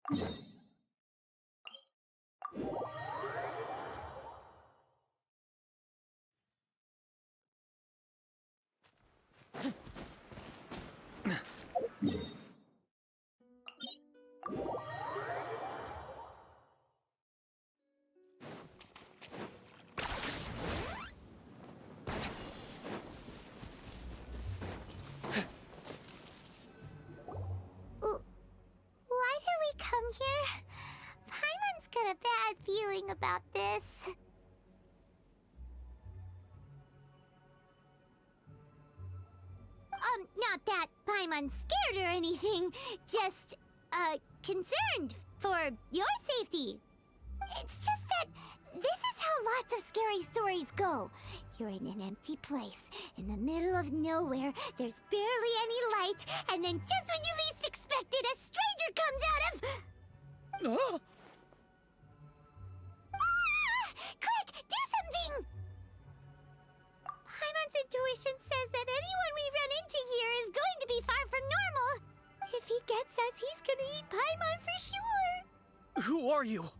Why did we come here? Paimon's got a bad feeling about this. Not that Paimon's scared or anything, just, concerned for your safety. It's just that this is how lots of scary stories go. You're in an empty place, in the middle of nowhere, there's barely any light, and then just when you least expect it, a stranger comes out of... Oh! Ah! Quick, do something! Paimon's intuition says that anyone we run into here is going to be far from normal. If he gets us, he's gonna eat Paimon for sure. Who are you?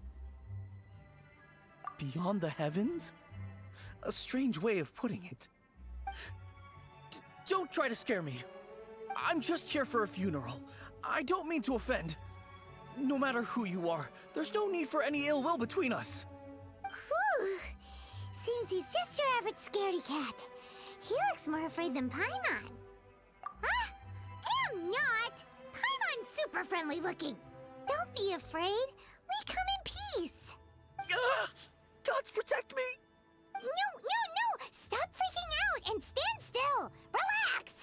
Beyond the heavens? A strange way of putting it. Don't try to scare me. I'm just here for a funeral. I don't mean to offend. No matter who you are, there's no need for any ill will between us. Whew. Seems he's just your average scaredy cat. He looks more afraid than Paimon. Huh? I'm not! Paimon's super friendly looking. Don't be afraid. We come in peace. Gods protect me! No! Stop freaking out and stand still. Relax.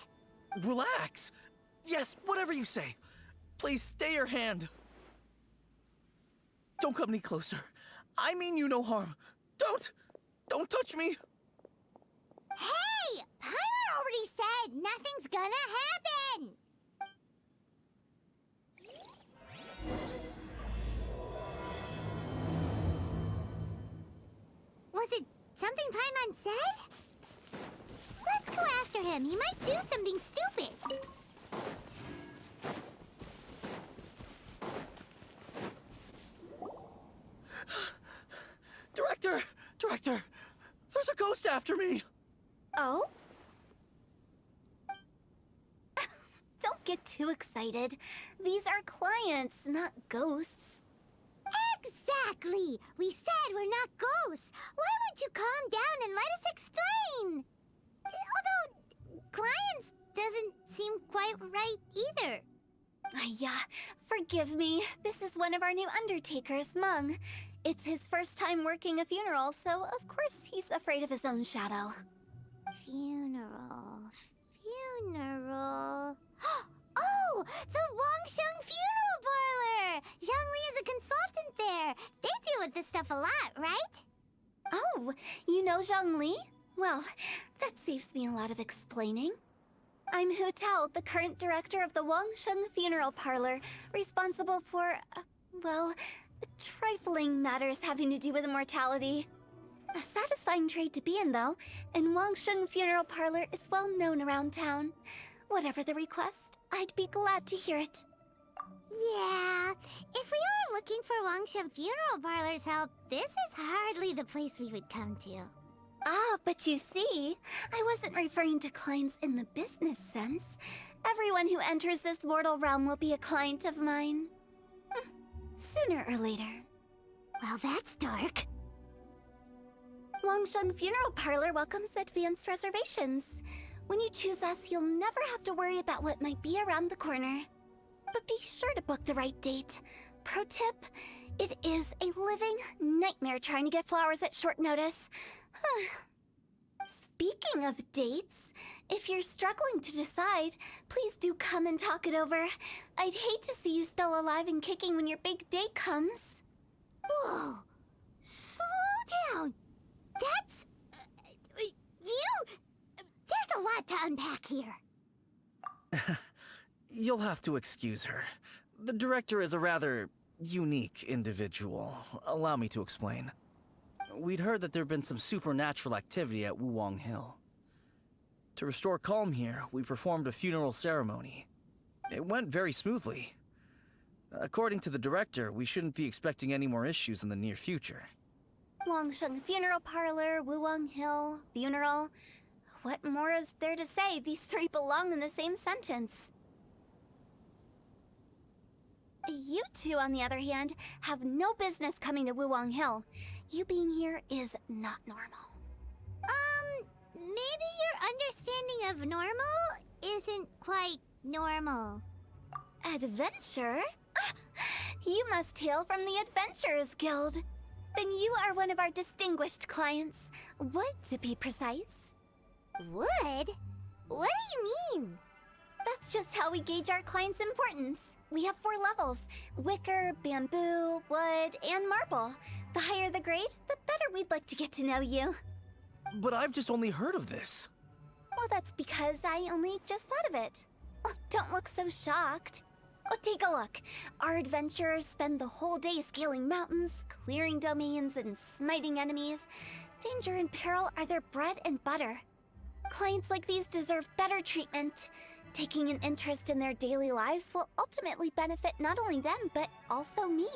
Relax. Yes, whatever you say. Please stay your hand. Don't come any closer. I mean you no harm. Don't touch me. Hey! Paimon already said nothing's gonna happen. Was it something Paimon said? Let's go after him. He might do something stupid. Director! There's a ghost after me! Oh? Don't get too excited. These are clients, not ghosts. Exactly! We said we're not ghosts. Why won't you calm down and let us explain? Although, clients doesn't seem quite right either. Yeah, forgive me. This is one of our new undertakers, Mung. It's his first time working a funeral, so of course he's afraid of his own shadow. Funeral. Oh! The Wangsheng Funeral Parlor! Zhongli is a consultant there. They deal with this stuff a lot, right? Oh, you know Zhongli? Well, that saves me a lot of explaining. I'm Hu Tao, the current director of the Wangsheng Funeral Parlor, responsible for, well, trifling matters having to do with immortality. A satisfying trade to be in, though, and Wangsheng Funeral Parlor is well known around town. Whatever the request, I'd be glad to hear it. Yeah, if we were looking for Wangsheng Funeral Parlor's help, this is hardly the place we would come to. Ah, but you see, I wasn't referring to clients in the business sense. Everyone who enters this mortal realm will be a client of mine. Sooner or later. Well, that's dark. Wangsheng Funeral Parlor welcomes advanced reservations. When you choose us, you'll never have to worry about what might be around the corner. But be sure to book the right date. Pro tip, it is a living nightmare trying to get flowers at short notice. Speaking of dates, if you're struggling to decide, please do come and talk it over. I'd hate to see you still alive and kicking when your big date comes. Whoa! Slow down! That's... There's a lot to unpack here. You'll have to excuse her. The director is a rather unique individual. Allow me to explain. We'd heard that there'd been some supernatural activity at Wuwang Hill. To restore calm here, we performed a funeral ceremony. It went very smoothly. According to the director, we shouldn't be expecting any more issues in the near future. Wangsheng Funeral Parlor, Wuwang Hill, funeral. What more is there to say? These three belong in the same sentence. You two, on the other hand, have no business coming to Wuwang Hill. You being here is not normal. Maybe your understanding of normal isn't quite normal. Adventure? You must hail from the Adventurers Guild. Then you are one of our distinguished clients. Wood, to be precise. Wood? What do you mean? That's just how we gauge our clients' importance. We have 4 levels: wicker, bamboo, wood, and marble. The higher the grade, the better we'd like to get to know you. But I've just only heard of this. Well, that's because I only just thought of it. Oh, don't look so shocked. Oh, take a look. Our adventurers spend the whole day scaling mountains, clearing domains, and smiting enemies. Danger and peril are their bread and butter. Clients like these deserve better treatment. Taking an interest in their daily lives will ultimately benefit not only them, but also me.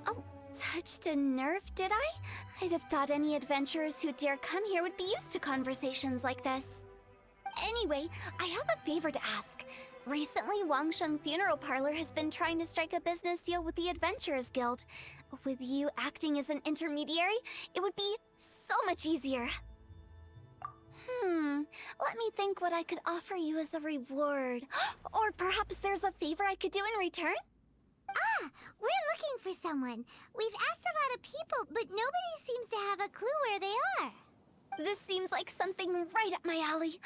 Oh, touched a nerve, did I? I'd have thought any adventurers who dare come here would be used to conversations like this. Anyway, I have a favor to ask. Recently, Wangsheng Funeral Parlor has been trying to strike a business deal with the Adventurers Guild. With you acting as an intermediary, it would be so much easier. Let me think what I could offer you as a reward. Or perhaps there's a favor I could do in return? Ah, we're looking for someone. We've asked a lot of people, but nobody seems to have a clue where they are. This seems like something right up my alley.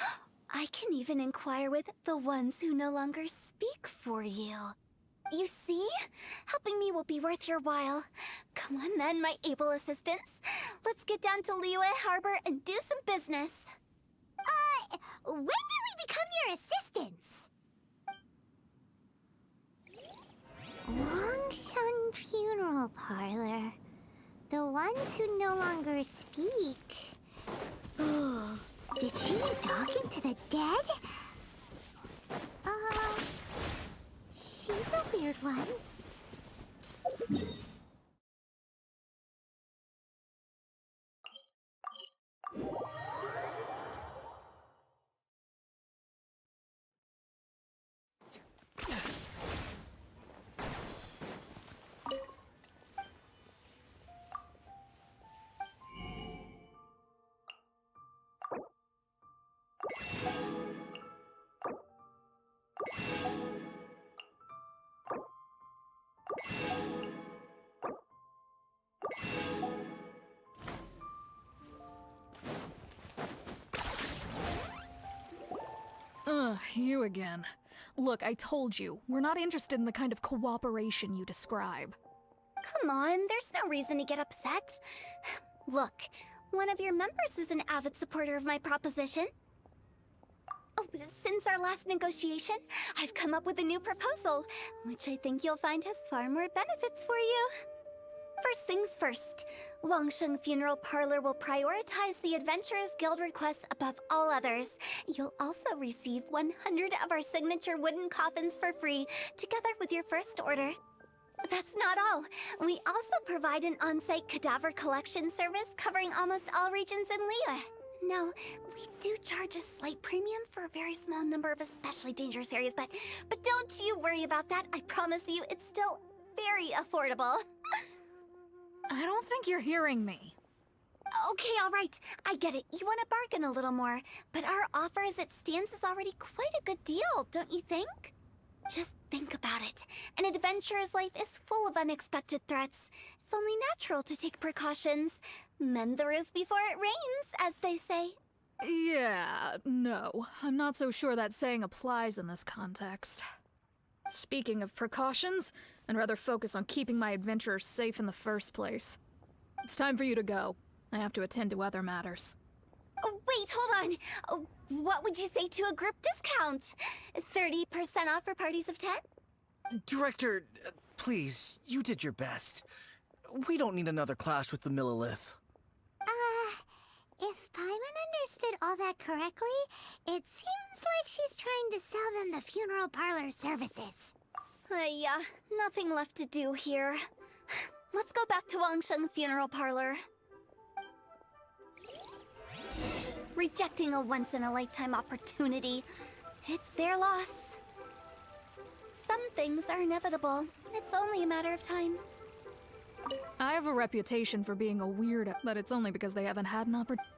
I can even inquire with the ones who no longer speak for you. You see? Helping me will be worth your while. Come on then, my able assistants. Let's get down to Liyue Harbor and do some business. When did we become your assistants? Longshun Funeral Parlor. The ones who no longer speak. Ooh, did she be talking to the dead? She's a weird one. You again. Look, I told you, we're not interested in the kind of cooperation you describe. Come on, there's no reason to get upset. Look, one of your members is an avid supporter of my proposition. Oh, since our last negotiation, I've come up with a new proposal, which I think you'll find has far more benefits for you. First things first, Wangsheng Funeral Parlor will prioritize the Adventurers Guild requests above all others. You'll also receive 100 of our signature wooden coffins for free, together with your first order. That's not all. We also provide an on-site cadaver collection service covering almost all regions in Liyue. Now, we do charge a slight premium for a very small number of especially dangerous areas, but don't you worry about that. I promise you, it's still very affordable. I don't think you're hearing me. Okay, all right. I get it. You want to bargain a little more, but our offer as it stands is already quite a good deal, don't you think? Just think about it. An adventurer's life is full of unexpected threats. It's only natural to take precautions. Mend the roof before it rains, as they say. Yeah, no. I'm not so sure that saying applies in this context. Speaking of precautions, I'd rather focus on keeping my adventurers safe in the first place. It's time for you to go. I have to attend to other matters. Oh, wait, hold on. Oh, what would you say to a group discount? 30% off for parties of 10? Director, please, you did your best. We don't need another clash with the Millilith. If Paimon understood recall that correctly, it seems like she's trying to sell them the funeral parlor services. Yeah, nothing left to do here. Let's go back to Wangsheng Funeral Parlor. Rejecting a once-in-a-lifetime opportunity. It's their loss. Some things are inevitable. It's only a matter of time. I have a reputation for being a weirdo, but it's only because they haven't had an opportunity.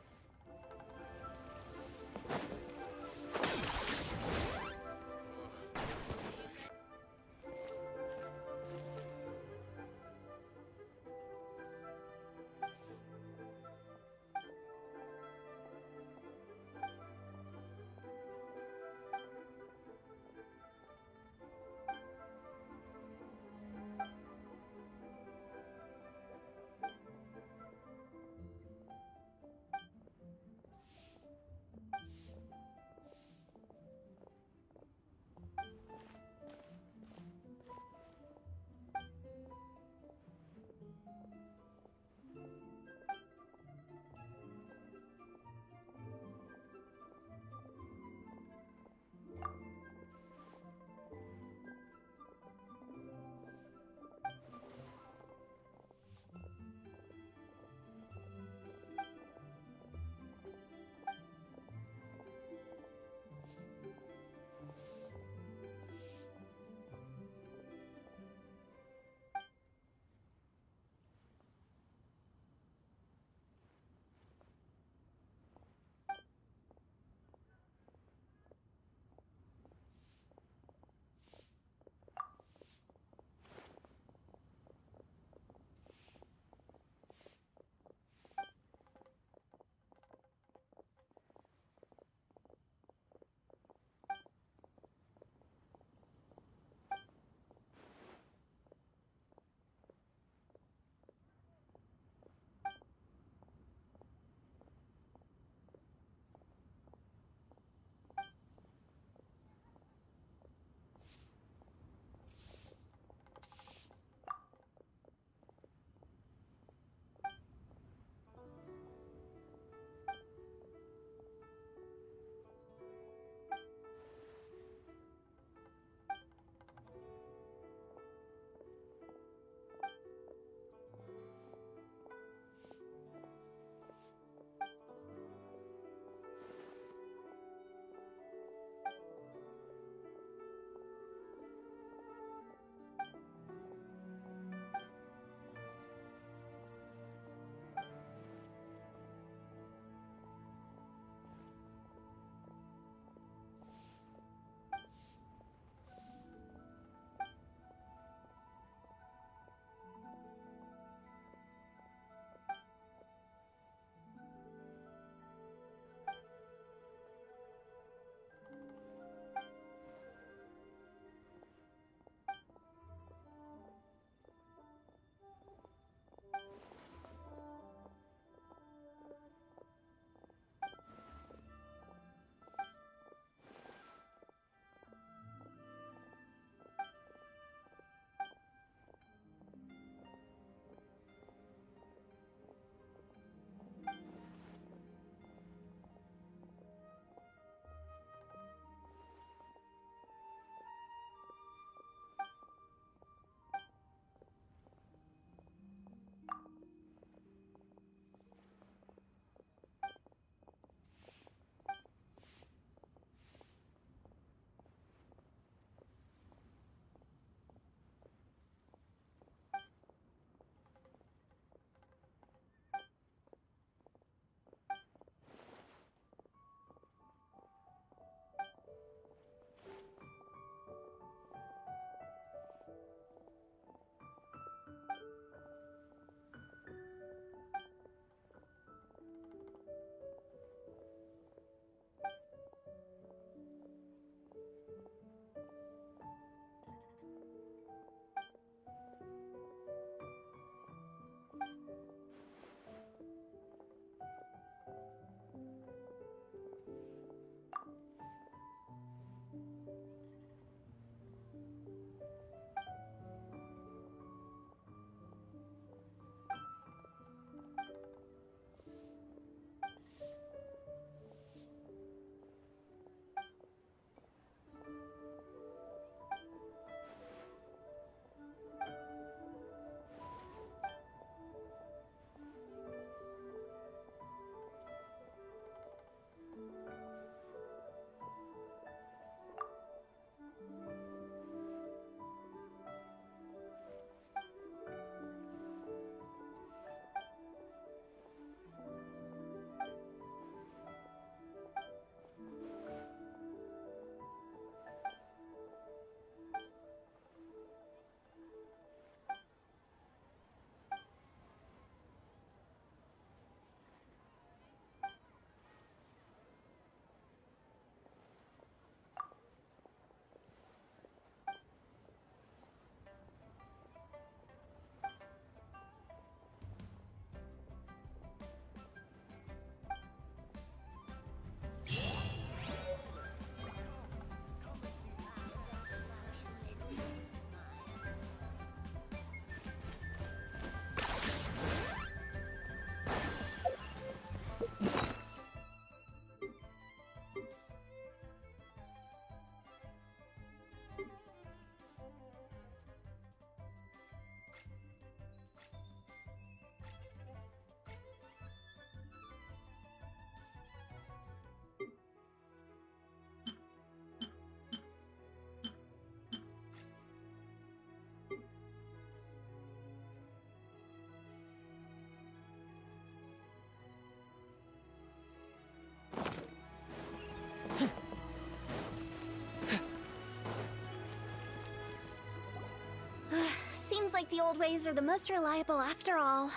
like the old ways are the most reliable after all.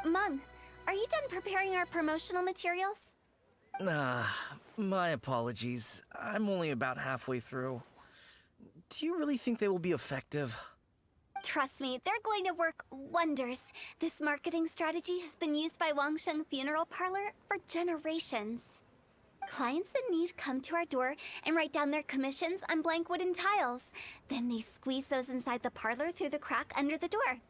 Mung, are you done preparing our promotional materials? My apologies. I'm only about halfway through. Do you really think they will be effective? Trust me, they're going to work wonders. This marketing strategy has been used by Wangsheng Funeral Parlor for generations. Clients in need come to our door and write down their commissions on blank wooden tiles. Then they squeeze those inside the parlor through the crack under the door.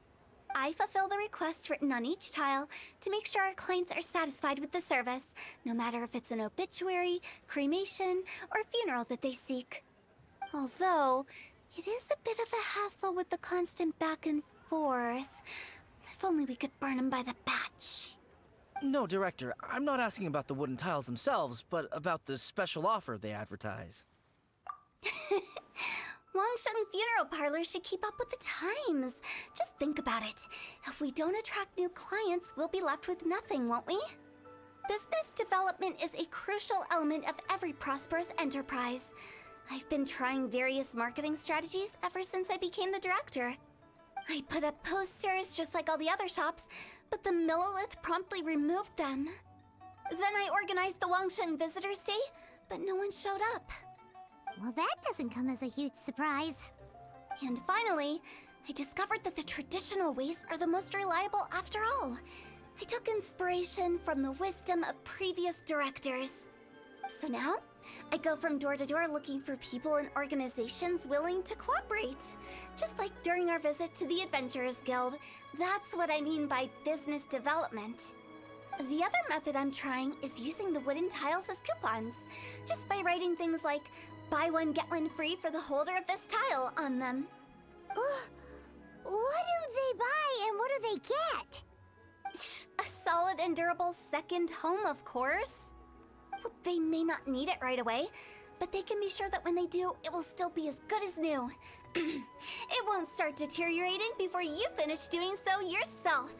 I fulfill the request written on each tile to make sure our clients are satisfied with the service, no matter if it's an obituary, cremation, or funeral that they seek. Although, it is a bit of a hassle with the constant back and forth. If only we could burn them by the batch. No, Director, I'm not asking about the wooden tiles themselves, but about the special offer they advertise. Wangsheng Funeral Parlor should keep up with the times. Just think about it. If we don't attract new clients, we'll be left with nothing, won't we? Business development is a crucial element of every prosperous enterprise. I've been trying various marketing strategies ever since I became the director. I put up posters just like all the other shops, but the Millilith promptly removed them. Then I organized the Wangsheng Visitors Day, but no one showed up. Well, that doesn't come as a huge surprise. And finally, I discovered that the traditional ways are the most reliable after all. I took inspiration from the wisdom of previous directors. So now, I go from door to door looking for people and organizations willing to cooperate. Just like during our visit to the Adventurers Guild. That's what I mean by business development. The other method I'm trying is using the wooden tiles as coupons. Just by writing things like, buy one, get one free for the holder of this tile on them. What do they buy and what do they get? A solid and durable second home, of course. Well, they may not need it right away, but they can be sure that when they do, it will still be as good as new. It won't start deteriorating before you finish doing so yourself.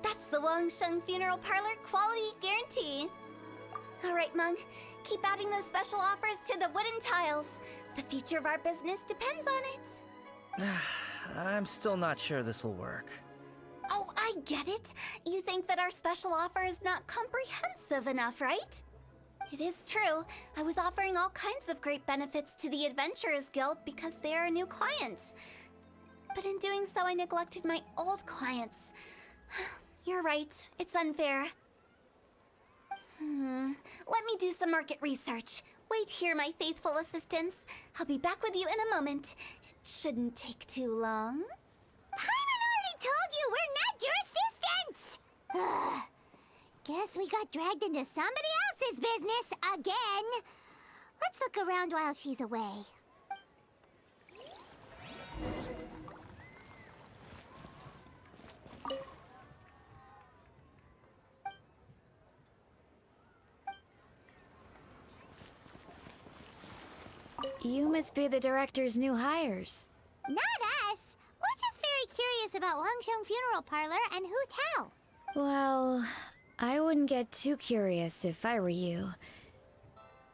That's the Wangsheng Funeral Parlor quality guarantee. All right, Mung, keep adding those special offers to the wooden tiles. The future of our business depends on it. I'm still not sure this will work. Oh, I get it. You think that our special offer is not comprehensive enough, right? It is true. I was offering all kinds of great benefits to the Adventurers Guild because they are a new client. But in doing so, I neglected my old clients. You're right. It's unfair. Let me do some market research. Wait here, my faithful assistants. I'll be back with you in a moment. It shouldn't take too long. Paimon already told you we're not your assistants! Guess we got dragged into somebody else's business again. Let's look around while she's away. You must be the director's new hires. Not us. We're just very curious about Wangsheng Funeral Parlor and Hu Tao. Well, I wouldn't get too curious if I were you.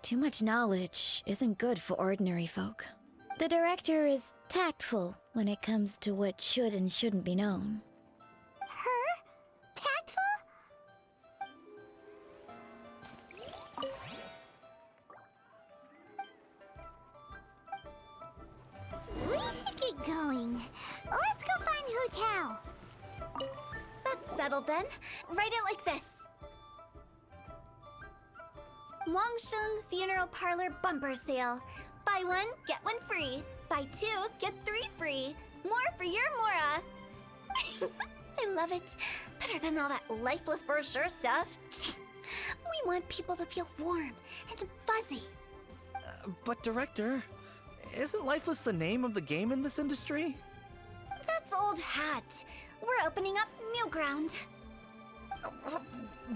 Too much knowledge isn't good for ordinary folk. The director is tactful when it comes to what should and shouldn't be known. Her? Tactful? We should get going. Let's go find Hu Tao. That's settled then. Write it like this. Wangsheng Funeral Parlor Bumper Sale. Buy one, get one free. Buy two, get three free. More for your Mora. I love it. Better than all that lifeless brochure stuff. We want people to feel warm and fuzzy. But Director, isn't Lifeless the name of the game in this industry? That's old hat. We're opening up new ground.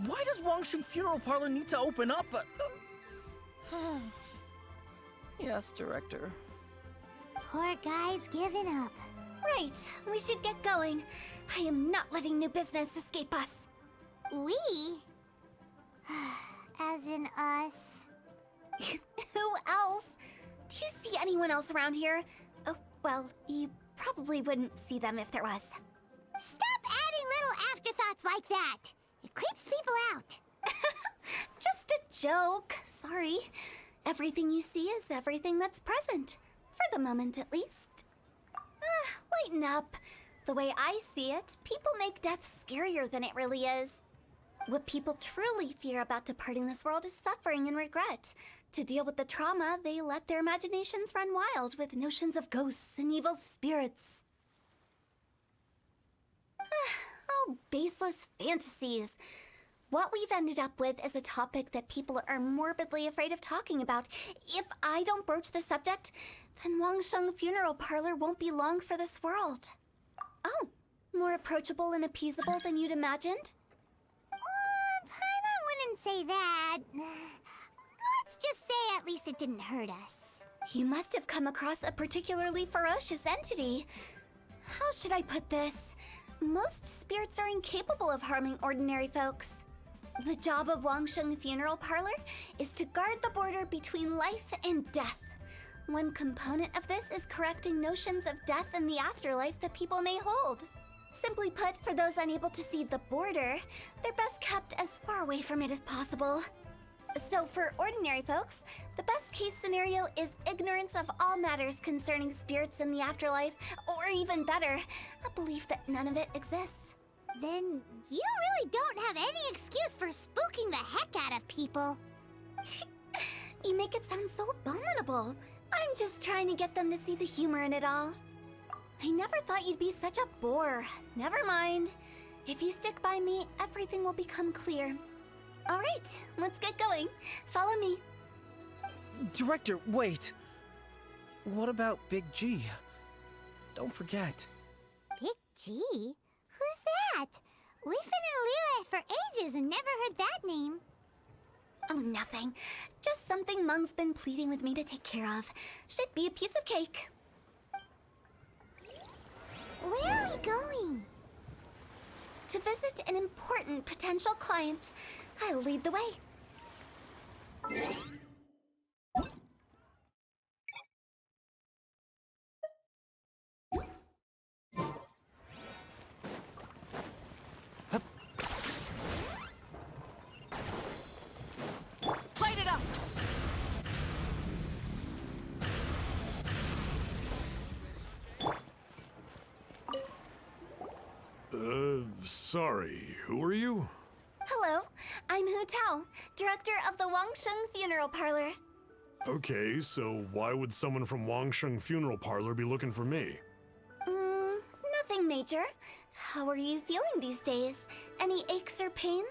Why does Wangsheng Funeral Parlor need to open up? Yes, Director. Poor guy's giving up. Right, we should get going. I am not letting new business escape us. We? As in us. Who else? Do you see anyone else around here? Oh, well, you probably probably wouldn't see them if there was. Stop adding little afterthoughts like that! It creeps people out. Just a joke. Sorry. Everything you see is everything that's present. For the moment, at least. Lighten up. The way I see it, people make death scarier than it really is. What people truly fear about departing this world is suffering and regret. To deal with the trauma, they let their imaginations run wild with notions of ghosts and evil spirits. Oh, baseless fantasies. What we've ended up with is a topic that people are morbidly afraid of talking about. If I don't broach the subject, then Wangsheng Funeral Parlor won't be long for this world. Oh, more approachable and appeasable than you'd imagined? Paimon wouldn't say that. Let's just say at least it didn't hurt us. You must have come across a particularly ferocious entity. How should I put this? Most spirits are incapable of harming ordinary folks. The job of Wangsheng Funeral Parlor is to guard the border between life and death. One component of this is correcting notions of death and the afterlife that people may hold. Simply put, for those unable to see the border, they're best kept as far away from it as possible. So for ordinary folks, the best case scenario is ignorance of all matters concerning spirits in the afterlife, or even better, a belief that none of it exists. Then you really don't have any excuse for spooking the heck out of people. You make it sound so abominable. I'm just trying to get them to see the humor in it all. I never thought you'd be such a bore. Never mind. If you stick by me, everything will become clear. All right, let's get going. Follow me. Director, wait! What about Big G? Don't forget. Big G? Who's that? We've been in Liyue for ages and never heard that name. Oh, nothing. Just something Mung's been pleading with me to take care of. Should be a piece of cake. Where are we going? To visit an important potential client. I'll lead the way. Light it up! Sorry, who are you? Hello, I'm Hu Tao, director of the Wangsheng Funeral Parlor. Okay, so why would someone from Wangsheng Funeral Parlor be looking for me? Nothing major. How are you feeling these days? Any aches or pains?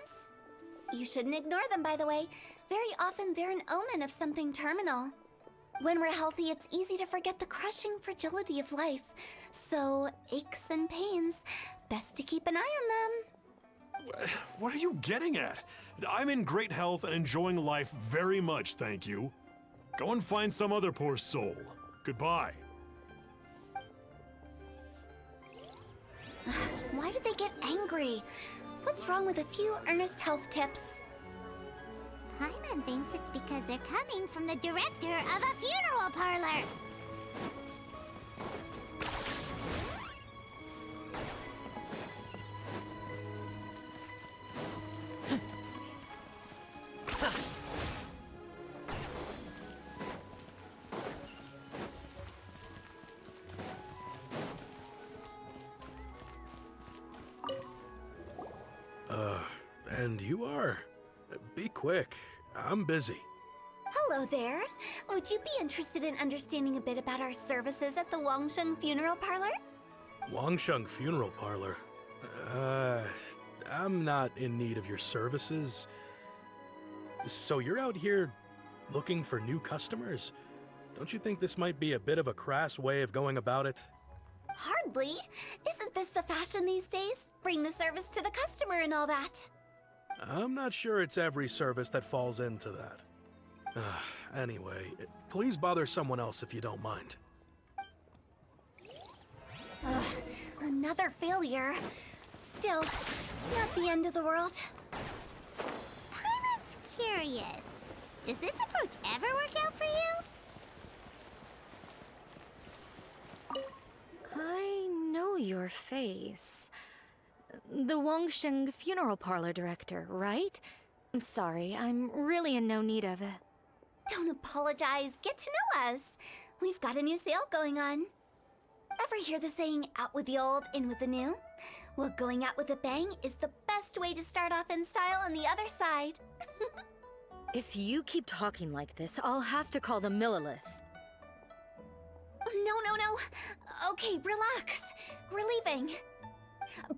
You shouldn't ignore them, by the way. Very often they're an omen of something terminal. When we're healthy, it's easy to forget the crushing fragility of life. So, aches and pains, best to keep an eye on them. What are you getting at? I'm in great health and enjoying life very much, thank you. Go and find some other poor soul. Goodbye. Why do they get angry? What's wrong with a few earnest health tips? Paimon thinks it's because they're coming from the director of a funeral parlor. And you are? Be quick. I'm busy. Hello there. Would you be interested in understanding a bit about our services at the Wangsheng Funeral Parlor? Wangsheng Funeral Parlor? I'm not in need of your services. So you're out here looking for new customers? Don't you think this might be a bit of a crass way of going about it? Hardly. Isn't this the fashion these days? Bring the service to the customer and all that. I'm not sure it's every service that falls into that. Anyway, please bother someone else if you don't mind. Another failure. Still, not the end of the world. Paimon's curious. Does this approach ever work out for you? I your face. The Wangsheng funeral parlor director, right? I'm sorry, I'm really in no need of it. Don't apologize. Get to know us. We've got a new sale going on. Ever hear the saying, out with the old, in with the new? Well, going out with a bang is the best way to start off in style on the other side. If you keep talking like this, I'll have to call the Millilith. No. Okay, relax. We're leaving.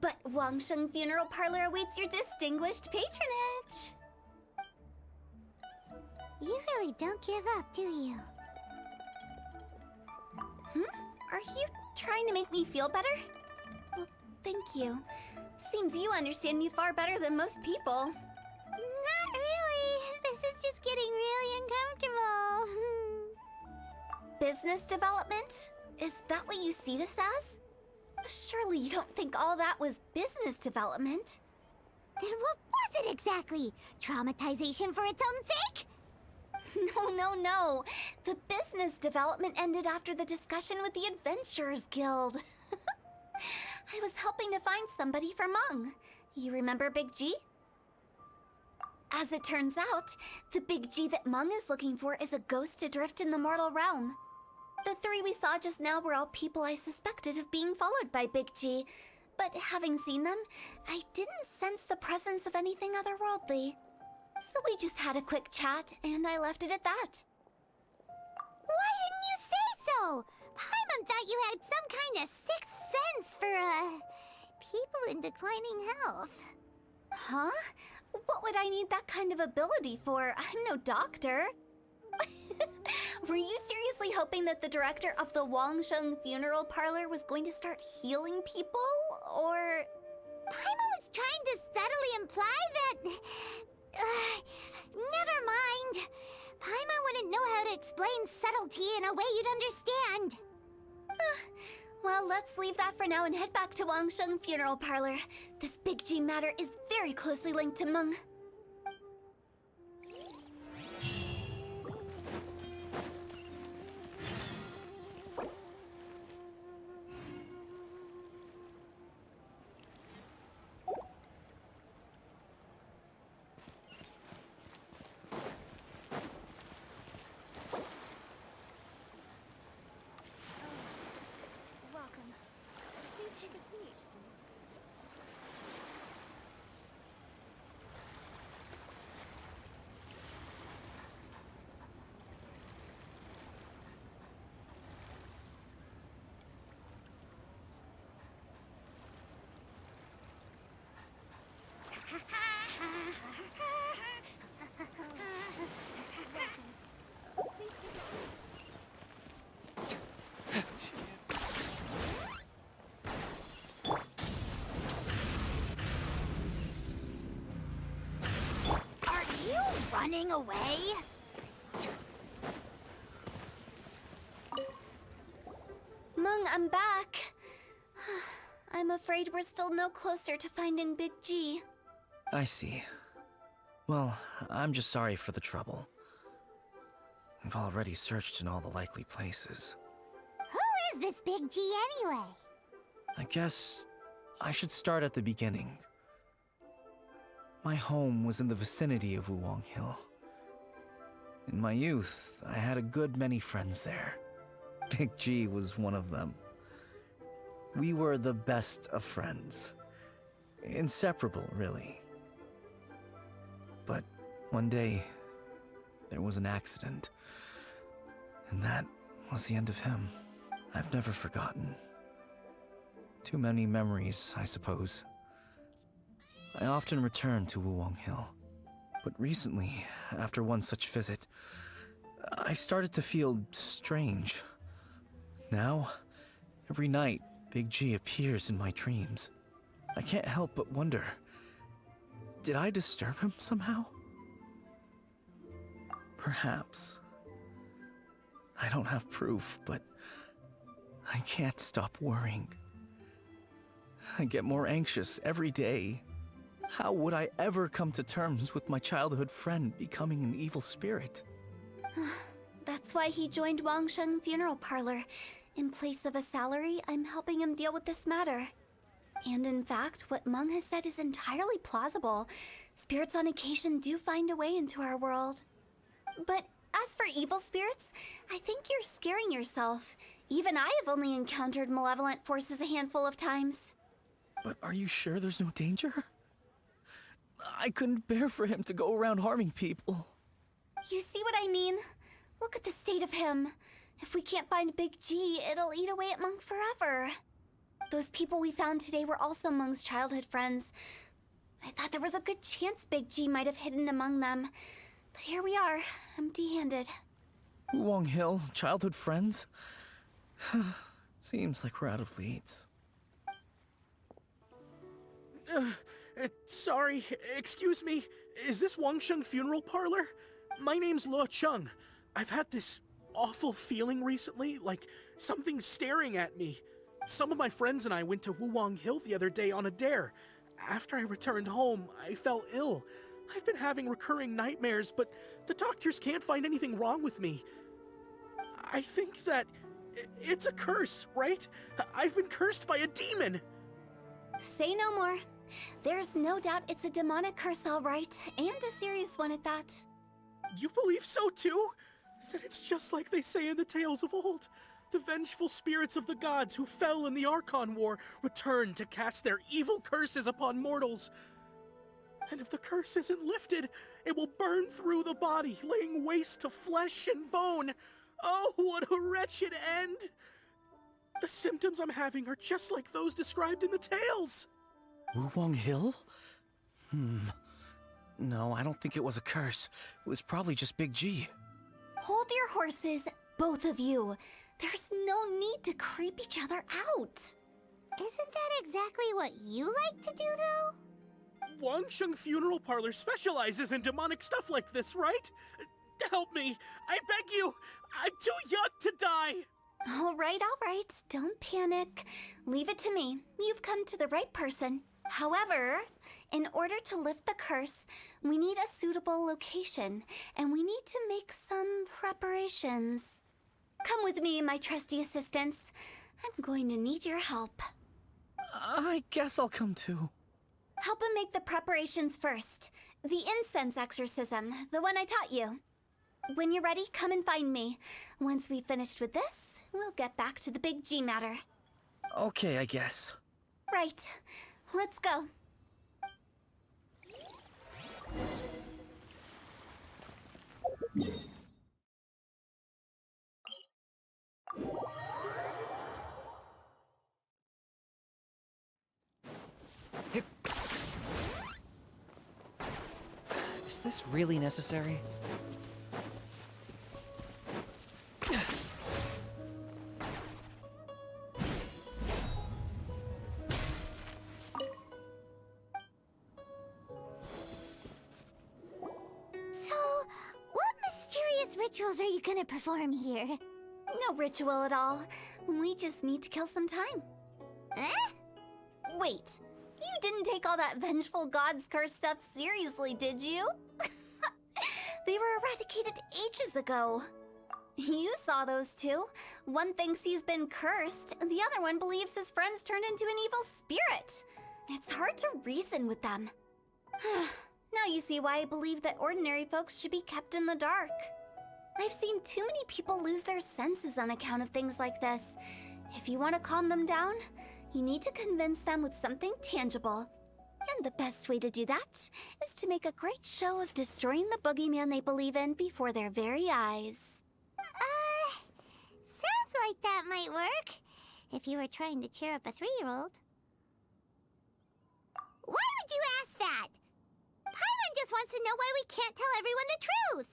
But Wangsheng Funeral Parlor awaits your distinguished patronage. You really don't give up, do you? Are you trying to make me feel better? Well, thank you. Seems you understand me far better than most people. Not really. This is just getting really uncomfortable. Business development? Is that what you see this as? Surely you don't think all that was business development? Then what was it exactly? Traumatization for its own sake? No. The business development ended after the discussion with the Adventurers Guild. I was helping to find somebody for Meng. You remember Big G? As it turns out, the Big G that Meng is looking for is a ghost adrift in the mortal realm. The three we saw just now were all people I suspected of being followed by Big G, but having seen them, I didn't sense the presence of anything otherworldly. So we just had a quick chat, and I left it at that. Why didn't you say so? Paimon thought you had some kind of sixth sense for, people in declining health. Huh? What would I need that kind of ability for? I'm no doctor. Were you seriously hoping that the director of the Wangsheng Funeral Parlor was going to start healing people, or...? Paimon was trying to subtly imply that... never mind. Paimon wouldn't know how to explain subtlety in a way you'd understand. Well, let's leave that for now and head back to Wangsheng Funeral Parlor. This Big G matter is very closely linked to Meng. Welcome. Please take a seat. Please take a seat. Are you running away? Meng, I'm back. I'm afraid we're still no closer to finding Big G. I see. Well, I'm just sorry for the trouble. I've already searched in all the likely places. Who is this Big G anyway? I guess I should start at the beginning. My home was in the vicinity of Wuwang Hill. In my youth, I had a good many friends there. Big G was one of them. We were the best of friends. Inseparable, really. But one day, there was an accident. And that was the end of him. I've never forgotten. Too many memories, I suppose. I often return to Wuwang Hill. But recently, after one such visit, I started to feel strange. Now, every night, Big G appears in my dreams. I can't help but wonder, did I disturb him somehow? Perhaps. I don't have proof, but I can't stop worrying. I get more anxious every day. How would I ever come to terms with my childhood friend becoming an evil spirit? That's why he joined Wangsheng Funeral Parlor. In place of a salary, I'm helping him deal with this matter. And in fact, what Meng has said is entirely plausible. Spirits on occasion do find a way into our world. But as for evil spirits, I think you're scaring yourself. Even I have only encountered malevolent forces a handful of times. But are you sure there's no danger? I couldn't bear for him to go around harming people. You see what I mean? Look at the state of him. If we can't find Big G, it'll eat away at Meng forever. Those people we found today were also Meng's childhood friends. I thought there was a good chance Big G might have hidden among them. But here we are, empty-handed. Wuwang Hill, childhood friends? Seems like we're out of leads. Sorry, excuse me. Is this Wangsheng Funeral Parlor? My name's Luo Chung. I've had this awful feeling recently, like something's staring at me. Some of my friends and I went to Wuwang Hill the other day on a dare. After I returned home, I fell ill. I've been having recurring nightmares, but the doctors can't find anything wrong with me. I think that it's a curse, right? I've been cursed by a demon. Say no more. There's no doubt it's a demonic curse, all right, and a serious one at that. You believe so too? Then it's just like they say in the tales of old. The vengeful spirits of the gods who fell in the Archon War return to cast their evil curses upon mortals. And if the curse isn't lifted, it will burn through the body, laying waste to flesh and bone. Oh, what a wretched end! The symptoms I'm having are just like those described in the tales. Wuwang Hill? No, I don't think it was a curse. It was probably just Big G. Hold your horses, both of you. There's no need to creep each other out. Isn't that exactly what you like to do, though? Wangsheng Funeral Parlor specializes in demonic stuff like this, right? Help me! I beg you! I'm too young to die! All right. Don't panic. Leave it to me. You've come to the right person. However, in order to lift the curse, we need a suitable location, and we need to make some preparations. Come with me, my trusty assistants. I'm going to need your help. I guess I'll come too. Help him make the preparations first. The incense exorcism, the one I taught you. When you're ready, come and find me. Once we've finished with this, we'll get back to the Big G matter. Okay, I guess. Right. Let's go. Is this really necessary? Rituals are you gonna perform here? No ritual at all. We just need to kill some time. Eh? Wait, you didn't take all that vengeful god's curse stuff seriously, did you? They were eradicated ages ago. You saw those two. One thinks he's been cursed, and the other one believes his friends turned into an evil spirit. It's hard to reason with them. Now you see why I believe that ordinary folks should be kept in the dark. I've seen too many people lose their senses on account of things like this. If you want to calm them down, you need to convince them with something tangible. And the best way to do that is to make a great show of destroying the boogeyman they believe in before their very eyes. Sounds like that might work. If you were trying to cheer up a 3-year-old. Why would you ask that? Paimon just wants to know why we can't tell everyone the truth.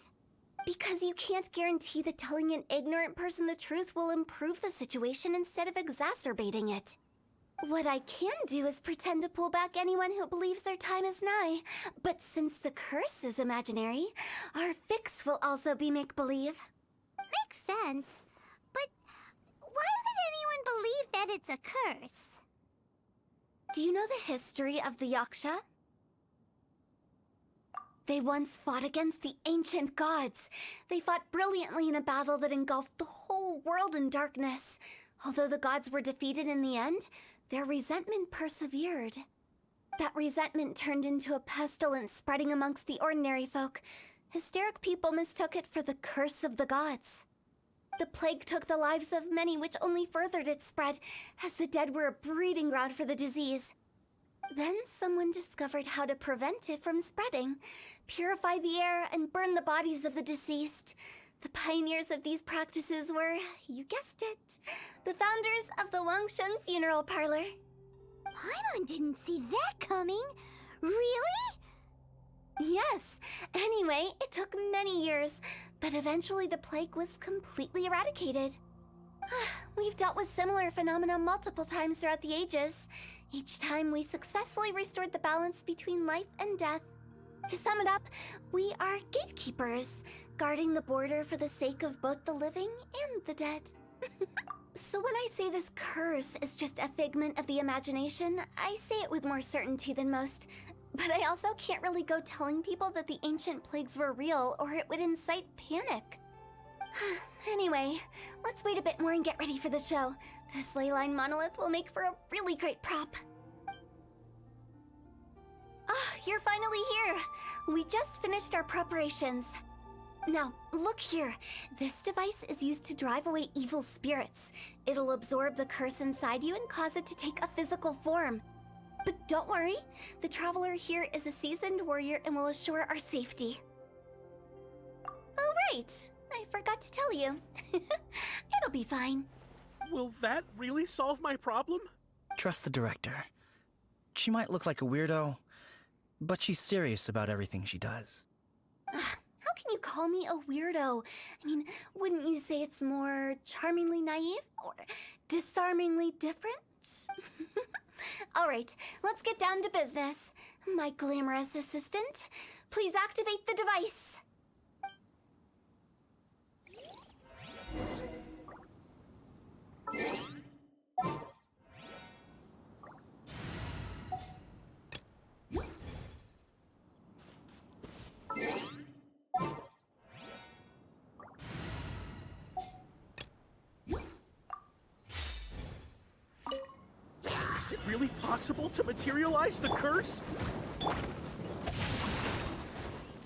Because you can't guarantee that telling an ignorant person the truth will improve the situation instead of exacerbating it. What I can do is pretend to pull back anyone who believes their time is nigh. But since the curse is imaginary, our fix will also be make-believe. Makes sense. But why would anyone believe that it's a curse? Do you know the history of the Yaksha? They once fought against the ancient gods. They fought brilliantly in a battle that engulfed the whole world in darkness. Although the gods were defeated in the end, their resentment persevered. That resentment turned into a pestilence spreading amongst the ordinary folk. Hysteric people mistook it for the curse of the gods. The plague took the lives of many, which only furthered its spread, as the dead were a breeding ground for the disease. Then someone discovered how to prevent it from spreading, purify the air, and burn the bodies of the deceased. The pioneers of these practices were, you guessed it, the founders of the Wangsheng Funeral Parlor. Paimon didn't see that coming. Really? Yes. Anyway, it took many years, but eventually the plague was completely eradicated. We've dealt with similar phenomena multiple times throughout the ages. Each time we successfully restored the balance between life and death. To sum it up, we are gatekeepers, guarding the border for the sake of both the living and the dead. So when I say this curse is just a figment of the imagination, I say it with more certainty than most. But I also can't really go telling people that the ancient plagues were real, or it would incite panic. Anyway, let's wait a bit more and get ready for the show. This leyline monolith will make for a really great prop. Ah, you're finally here! We just finished our preparations. Now, look here. This device is used to drive away evil spirits. It'll absorb the curse inside you and cause it to take a physical form. But don't worry, the traveler here is a seasoned warrior and will assure our safety. Oh, right. I forgot to tell you. It'll be fine. Will that really solve my problem? Trust the director. She might look like a weirdo, but she's serious about everything she does. How can you call me a weirdo? I mean, wouldn't you say it's more charmingly naive or disarmingly different? All right, let's get down to business. My glamorous assistant, please activate the device. Is it really possible to materialize the curse?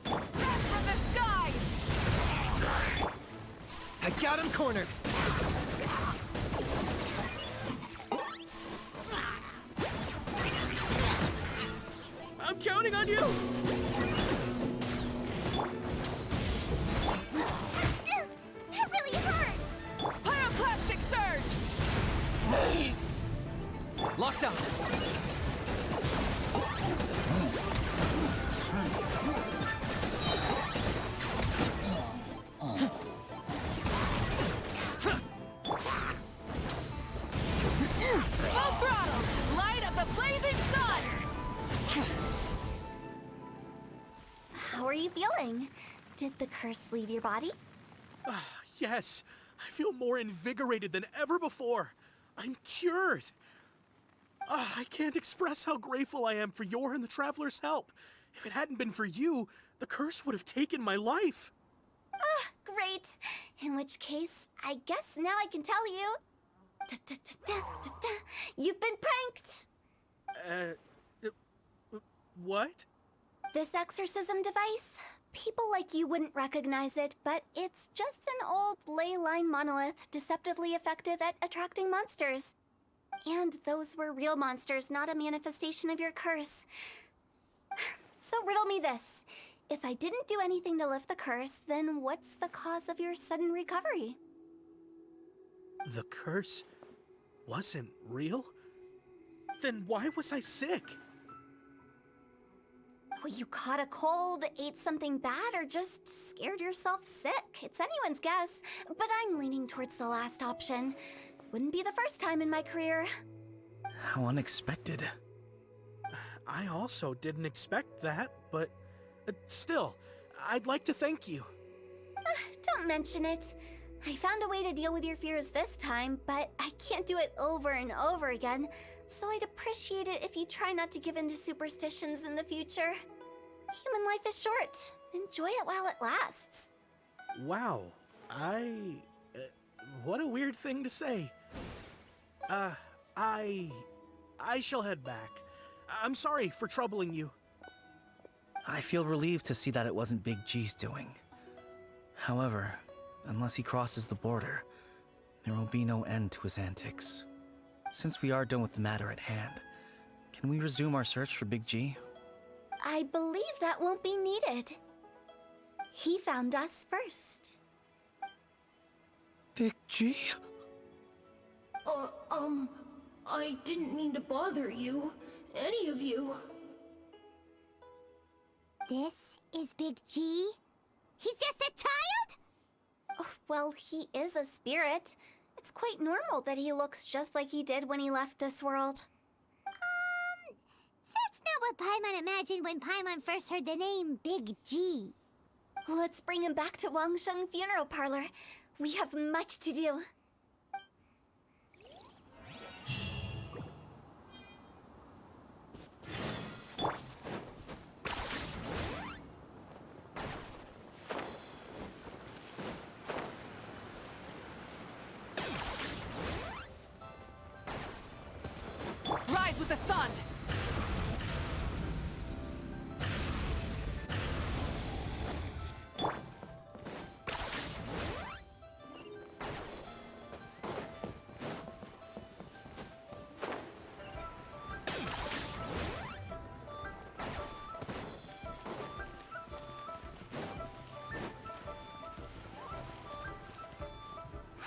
From the skies! I got him cornered! I'm counting on you! That really hurt! Pyroclastic surge! Locked on! Full throttle! Light of the blazing sun! How are you feeling? Did the curse leave your body? Yes, I feel more invigorated than ever before. I'm cured. I can't express how grateful I am for your and the Traveler's help. If it hadn't been for you, the curse would have taken my life. Great. In which case, I guess now I can tell you. You've been pranked! What? This exorcism device, people like you wouldn't recognize it, but it's just an old ley line monolith deceptively effective at attracting monsters. And those were real monsters, not a manifestation of your curse. So riddle me this. If I didn't do anything to lift the curse, then what's the cause of your sudden recovery? The curse wasn't real? Then why was I sick? Well, you caught a cold, ate something bad, or just scared yourself sick. It's anyone's guess, but I'm leaning towards the last option. Wouldn't be the first time in my career. How unexpected. I also didn't expect that, but still, I'd like to thank you. Don't mention it. I found a way to deal with your fears this time, but I can't do it over and over again, so I'd appreciate it if you try not to give in to superstitions in the future. Human life is short. Enjoy it while it lasts. Wow, what a weird thing to say. Uh, I shall head back. I'm sorry for troubling you. I feel relieved to see that it wasn't Big G's doing. However, unless he crosses the border, there will be no end to his antics. Since we are done with the matter at hand, can we resume our search for Big G? I believe that won't be needed. He found us first. Big G? I didn't mean to bother you. Any of you. This is Big G? He's just a child? Oh, well, he is a spirit. It's quite normal that he looks just like he did when he left this world. That's not what Paimon imagined when Paimon first heard the name Big G. Let's bring him back to Wangsheng Funeral Parlor. We have much to do. Rise with the sun!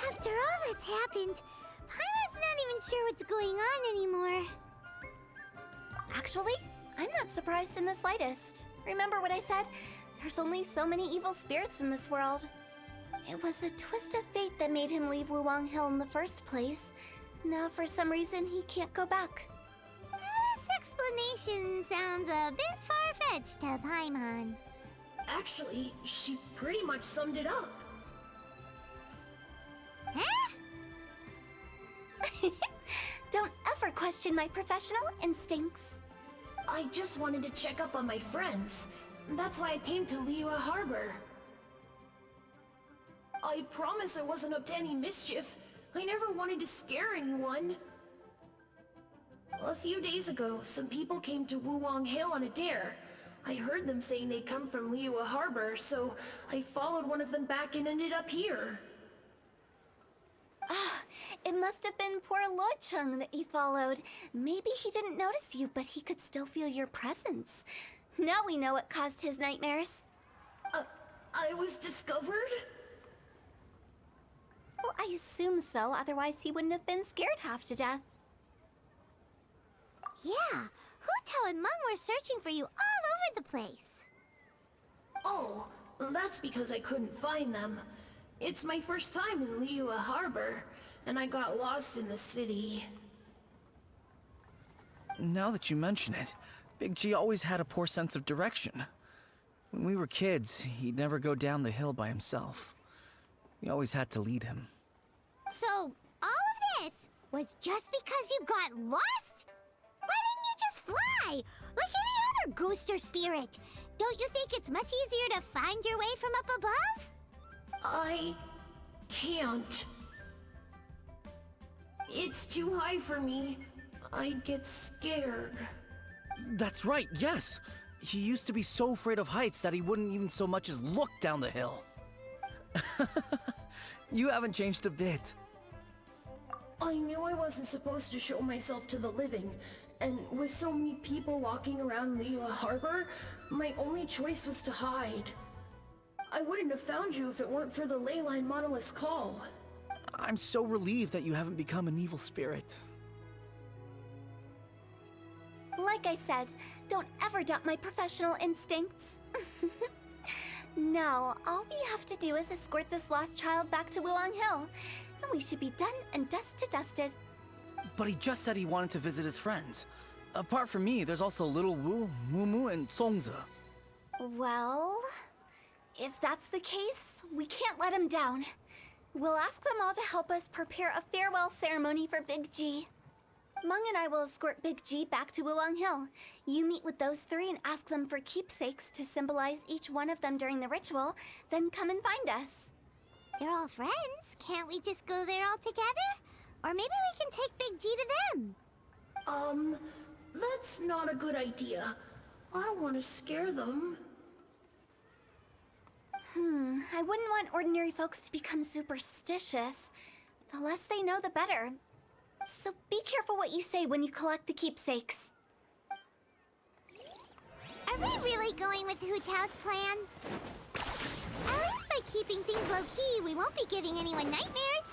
After all that's happened, Paimon's not even sure what's going on anymore. Actually, I'm not surprised in the slightest. Remember what I said? There's only so many evil spirits in this world. It was a twist of fate that made him leave Wuwang Hill in the first place. Now, for some reason, he can't go back. This explanation sounds a bit far-fetched to Paimon. Actually, she pretty much summed it up. Huh? Don't ever question my professional instincts. I just wanted to check up on my friends. That's why I came to Liyue Harbor. I promise I wasn't up to any mischief. I never wanted to scare anyone. A few days ago, some people came to Wuwang Hill on a dare. I heard them saying they'd come from Liyue Harbor, so I followed one of them back and ended up here. It must have been poor Lo Chung that you followed. Maybe he didn't notice you, but he could still feel your presence. Now we know what caused his nightmares. I was discovered? Well, I assume so, otherwise he wouldn't have been scared half to death. Yeah, Hu Tao and Meng were searching for you all over the place. Oh, that's because I couldn't find them. It's my first time in Liyue Harbor, and I got lost in the city. Now that you mention it, Big G always had a poor sense of direction. When we were kids, he'd never go down the hill by himself. We always had to lead him. So, all of this was just because you got lost? Why didn't you just fly? Like any other ghost or spirit? Don't you think it's much easier to find your way from up above? I can't. It's too high for me. I'd get scared. That's right, yes! He used to be so afraid of heights that he wouldn't even so much as look down the hill. You haven't changed a bit. I knew I wasn't supposed to show myself to the living, and with so many people walking around Liyue Harbor, my only choice was to hide. I wouldn't have found you if it weren't for the Leyline Monolith's call. I'm so relieved that you haven't become an evil spirit. Like I said, don't ever doubt my professional instincts. Now, all we have to do is escort this lost child back to Wuwang Hill, and we should be done and dusted. But he just said he wanted to visit his friends. Apart from me, there's also Little Wu, Mumu, and Songza. Well, if that's the case, we can't let him down. We'll ask them all to help us prepare a farewell ceremony for Big G. Meng and I will escort Big G back to Wuwang Hill. You meet with those three and ask them for keepsakes to symbolize each one of them during the ritual, then come and find us. They're all friends. Can't we just go there all together? Or maybe we can take Big G to them. That's not a good idea. I don't want to scare them. I wouldn't want ordinary folks to become superstitious. The less they know, the better. So be careful what you say when you collect the keepsakes. Are we really going with Hu Tao's plan? At least by keeping things low-key, we won't be giving anyone nightmares.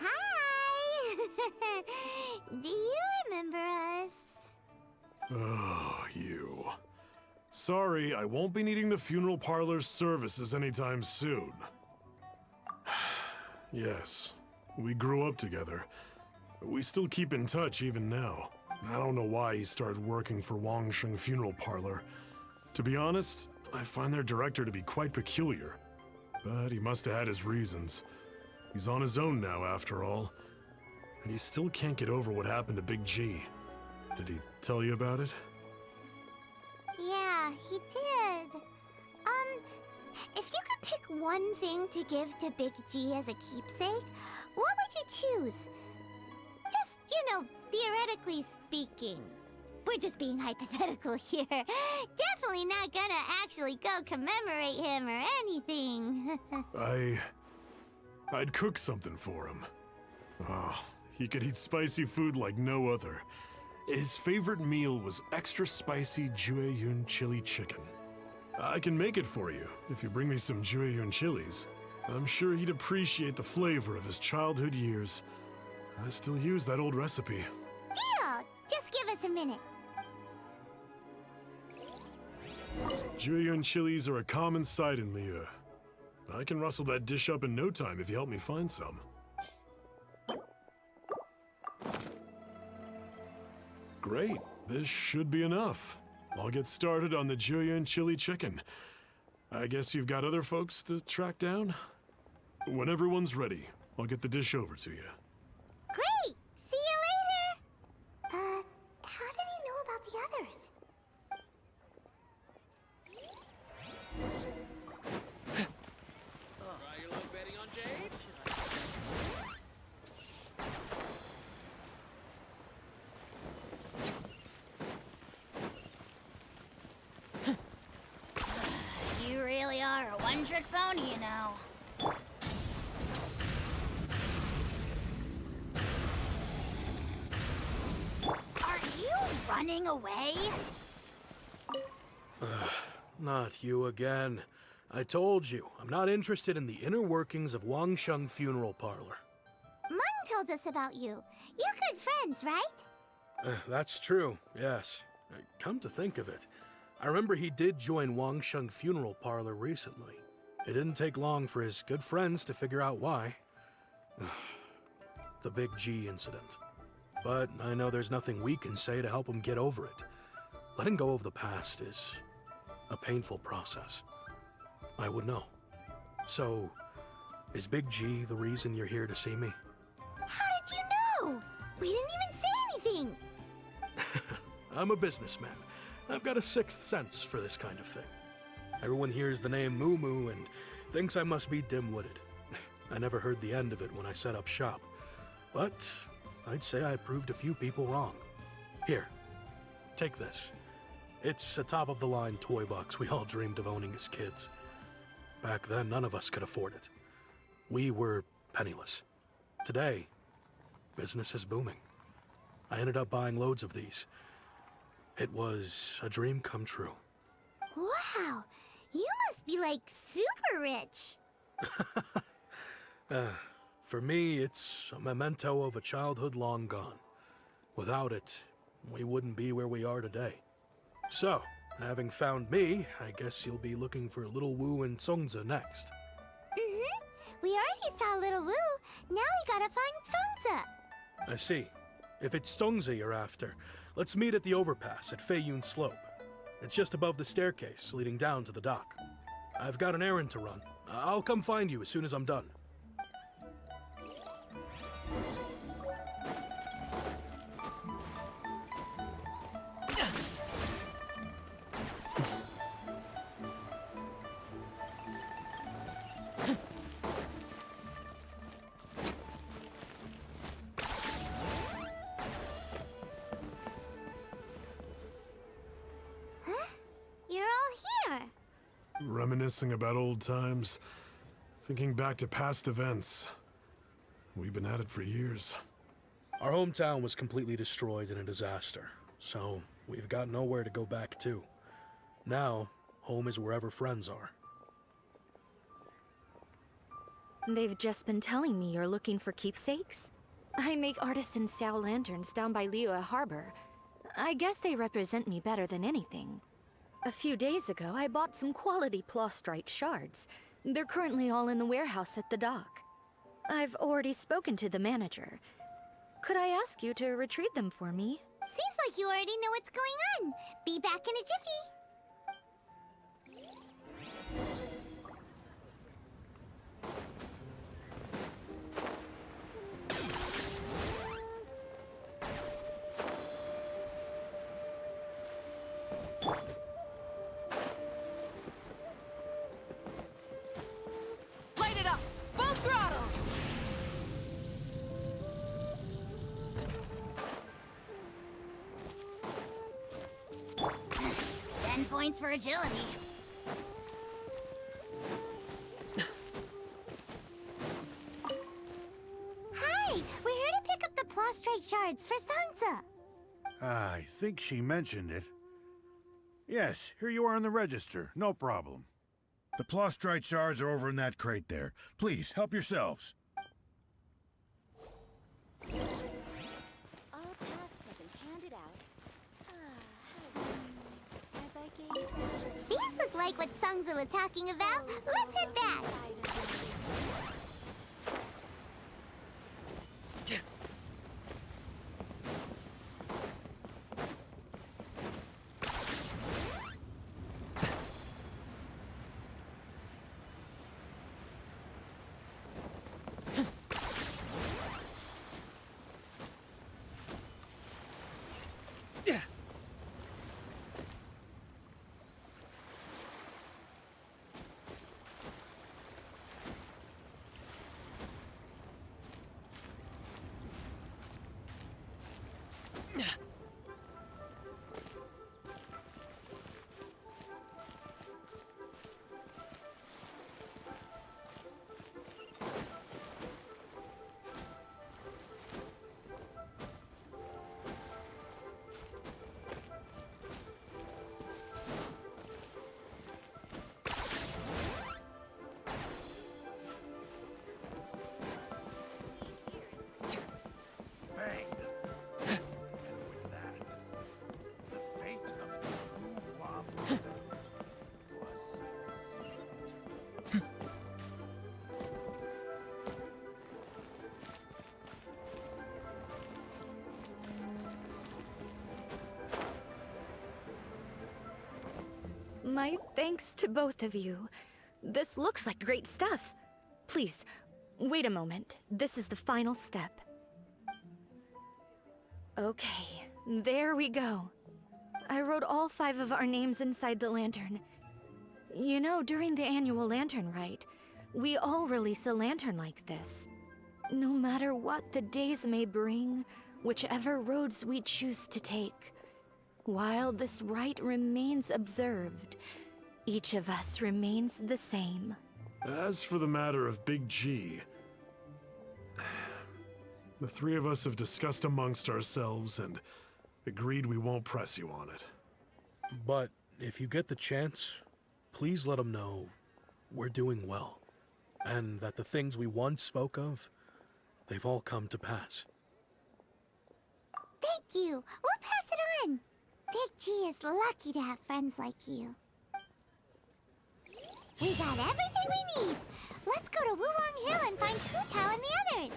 Hi! Do you remember us? Oh, you. Sorry, I won't be needing the funeral parlor's services anytime soon. Yes, we grew up together. We still keep in touch even now. I don't know why he started working for Wangsheng Funeral Parlor. To be honest, I find their director to be quite peculiar. But he must have had his reasons. He's on his own now, after all. And he still can't get over what happened to Big G. Did he tell you about it? Yeah, he did. If you could pick one thing to give to Big G as a keepsake, what would you choose? Just, theoretically speaking. We're just being hypothetical here. Definitely not gonna actually go commemorate him or anything. I'd cook something for him. Oh, he could eat spicy food like no other. His favorite meal was extra spicy Jueyun chili chicken. I can make it for you if you bring me some Jueyun chilies. I'm sure he'd appreciate the flavor of his childhood years. I still use that old recipe. Deal! Just give us a minute. Jueyun chilies are a common sight in Liyue. I can rustle that dish up in no time if you help me find some. Great, this should be enough. I'll get started on the Jueyun chili chicken. I guess you've got other folks to track down? When everyone's ready, I'll get the dish over to you. Great! See you later! How did he know about the others? Try your luck betting on Jade? You really are a one-trick pony, you know. Are you running away? Not you again. I told you, I'm not interested in the inner workings of Wangsheng Funeral Parlor. Mung told us about you. You're good friends, right? That's true, yes. Come to think of it, I remember he did join Wangsheng Funeral Parlor recently. It didn't take long for his good friends to figure out why. The Big G incident. But I know there's nothing we can say to help him get over it. Letting go of the past is a painful process. I would know. So, is Big G the reason you're here to see me? How did you know? We didn't even say anything. I'm a businessman. I've got a sixth sense for this kind of thing. Everyone hears the name Moo Moo and thinks I must be dim-witted. I never heard the end of it when I set up shop. But I'd say I proved a few people wrong. Here, take this. It's a top-of-the-line toy box we all dreamed of owning as kids. Back then, none of us could afford it. We were penniless. Today, business is booming. I ended up buying loads of these. It was a dream come true. Wow, you must be like super rich. For me, it's a memento of a childhood long gone. Without it, we wouldn't be where we are today. So, having found me, I guess you'll be looking for Little Wu and Songza next. Mm-hmm. We already saw Little Wu. Now we gotta find Songza. I see. If it's Songza you're after, let's meet at the overpass at Feiyun Slope. It's just above the staircase leading down to the dock. I've got an errand to run. I'll come find you as soon as I'm done. reminiscing about old times, thinking back to past events. We've been at it for years. Our hometown was completely destroyed in a disaster, so we've got nowhere to go back to. Now, home is wherever friends are. They've just been telling me you're looking for keepsakes. I make artisan sail lanterns down by Liyue Harbor. I guess they represent me better than anything. A few days ago, I bought some quality plastrite shards. They're currently all in the warehouse at the dock. I've already spoken to the manager. Could I ask you to retrieve them for me? Seems like you already know what's going on. Be back in a jiffy. Light it up! Full throttle! 10 points for agility. Hi! We're here to pick up the plastrite shards for Sansa. I think she mentioned it. Yes, here you are on the register. No problem. The plastrite shards are over in that crate there. Please, help yourselves. All tasks have been handed out. As I gaze These look like what Sansa was talking about. Let's head back. Bang! And with that, the fate of the Wu-Wah was sealed. My thanks to both of you. This looks like great stuff. Please, wait a moment. This is the final step. Okay, there we go. I wrote all 5 of our names inside the lantern. You know, during the annual lantern rite, we all release a lantern like this. No matter what the days may bring, whichever roads we choose to take, while this rite remains observed, each of us remains the same. As for the matter of Big G, the 3 of us have discussed amongst ourselves and agreed we won't press you on it. But if you get the chance, please let them know we're doing well, and that the things we once spoke of, they've all come to pass. Thank you. We'll pass it on. Big G is lucky to have friends like you. We got everything we need. Let's go to Wulong Hill and find Hu Tao and the others.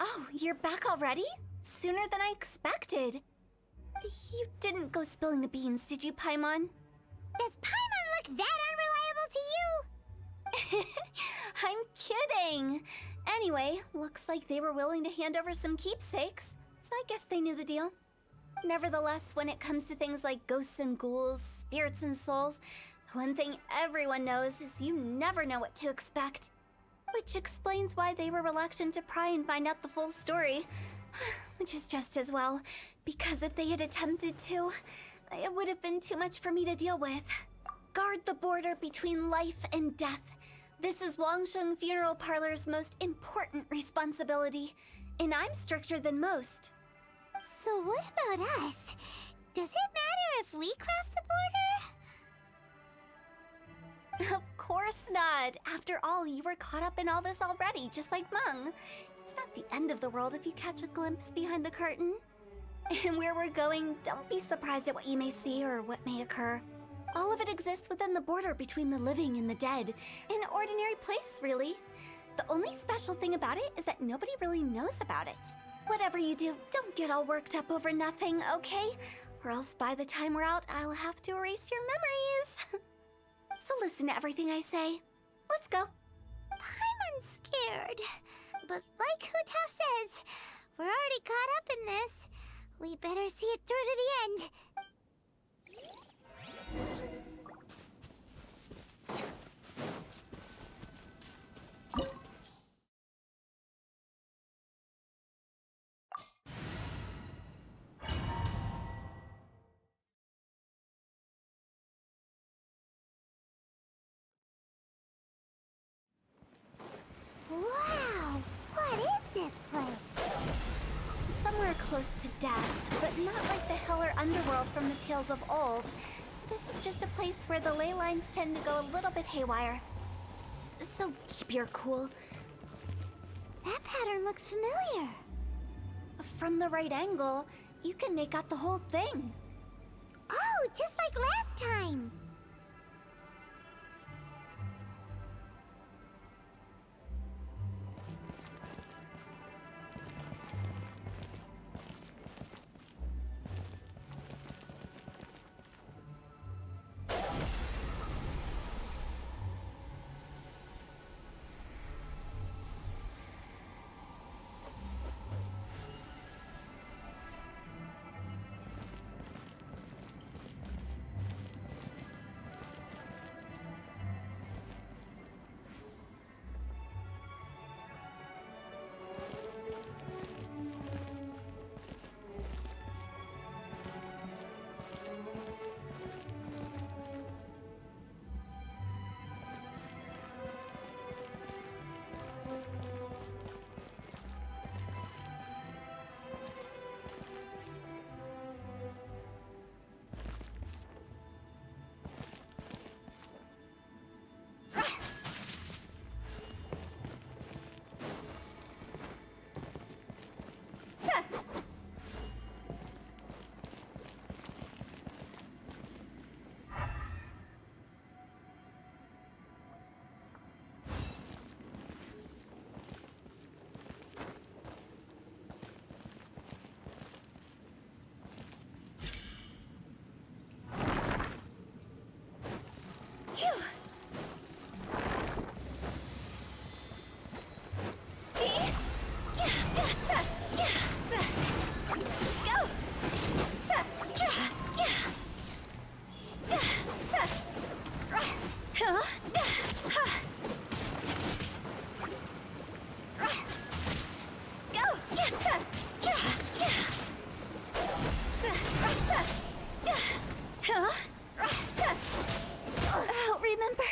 Oh, you're back already? Sooner than I expected. You didn't go spilling the beans, did you, Paimon? Does Paimon look that unreliable to you? I'm kidding. Anyway, looks like they were willing to hand over some keepsakes, so I guess they knew the deal. Nevertheless, when it comes to things like ghosts and ghouls, spirits and souls, the one thing everyone knows is you never know what to expect. Which explains why they were reluctant to pry and find out the full story. Which is just as well, because if they had attempted to, it would have been too much for me to deal with. Guard the border between life and death. This is Wangsheng Funeral Parlor's most important responsibility, and I'm stricter than most. So what about us? Does it matter if we cross the border? Of course not. After all, you were caught up in all this already, just like Meng. It's not the end of the world if you catch a glimpse behind the curtain. And where we're going, don't be surprised at what you may see or what may occur. All of it exists within the border between the living and the dead. An ordinary place, really. The only special thing about it is that nobody really knows about it. Whatever you do, don't get all worked up over nothing, okay? Or else by the time we're out, I'll have to erase your memories. So listen to everything I say. Let's go. I'm scared. But like Hu Tao says, we're already caught up in this. We better see it through to the end. Wow! What is this place? Somewhere close to death, but not like the hell or underworld from the tales of old. This is just a place where the ley lines tend to go a little bit haywire. So keep your cool. That pattern looks familiar. From the right angle, you can make out the whole thing. Oh, just like last time. I'll remember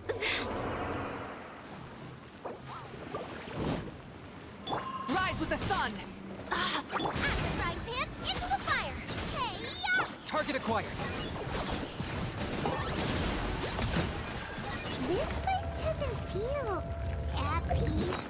that. Rise with the sun! After frying pan, into the fire. Hey, yup! Target acquired. This place doesn't feel at peace.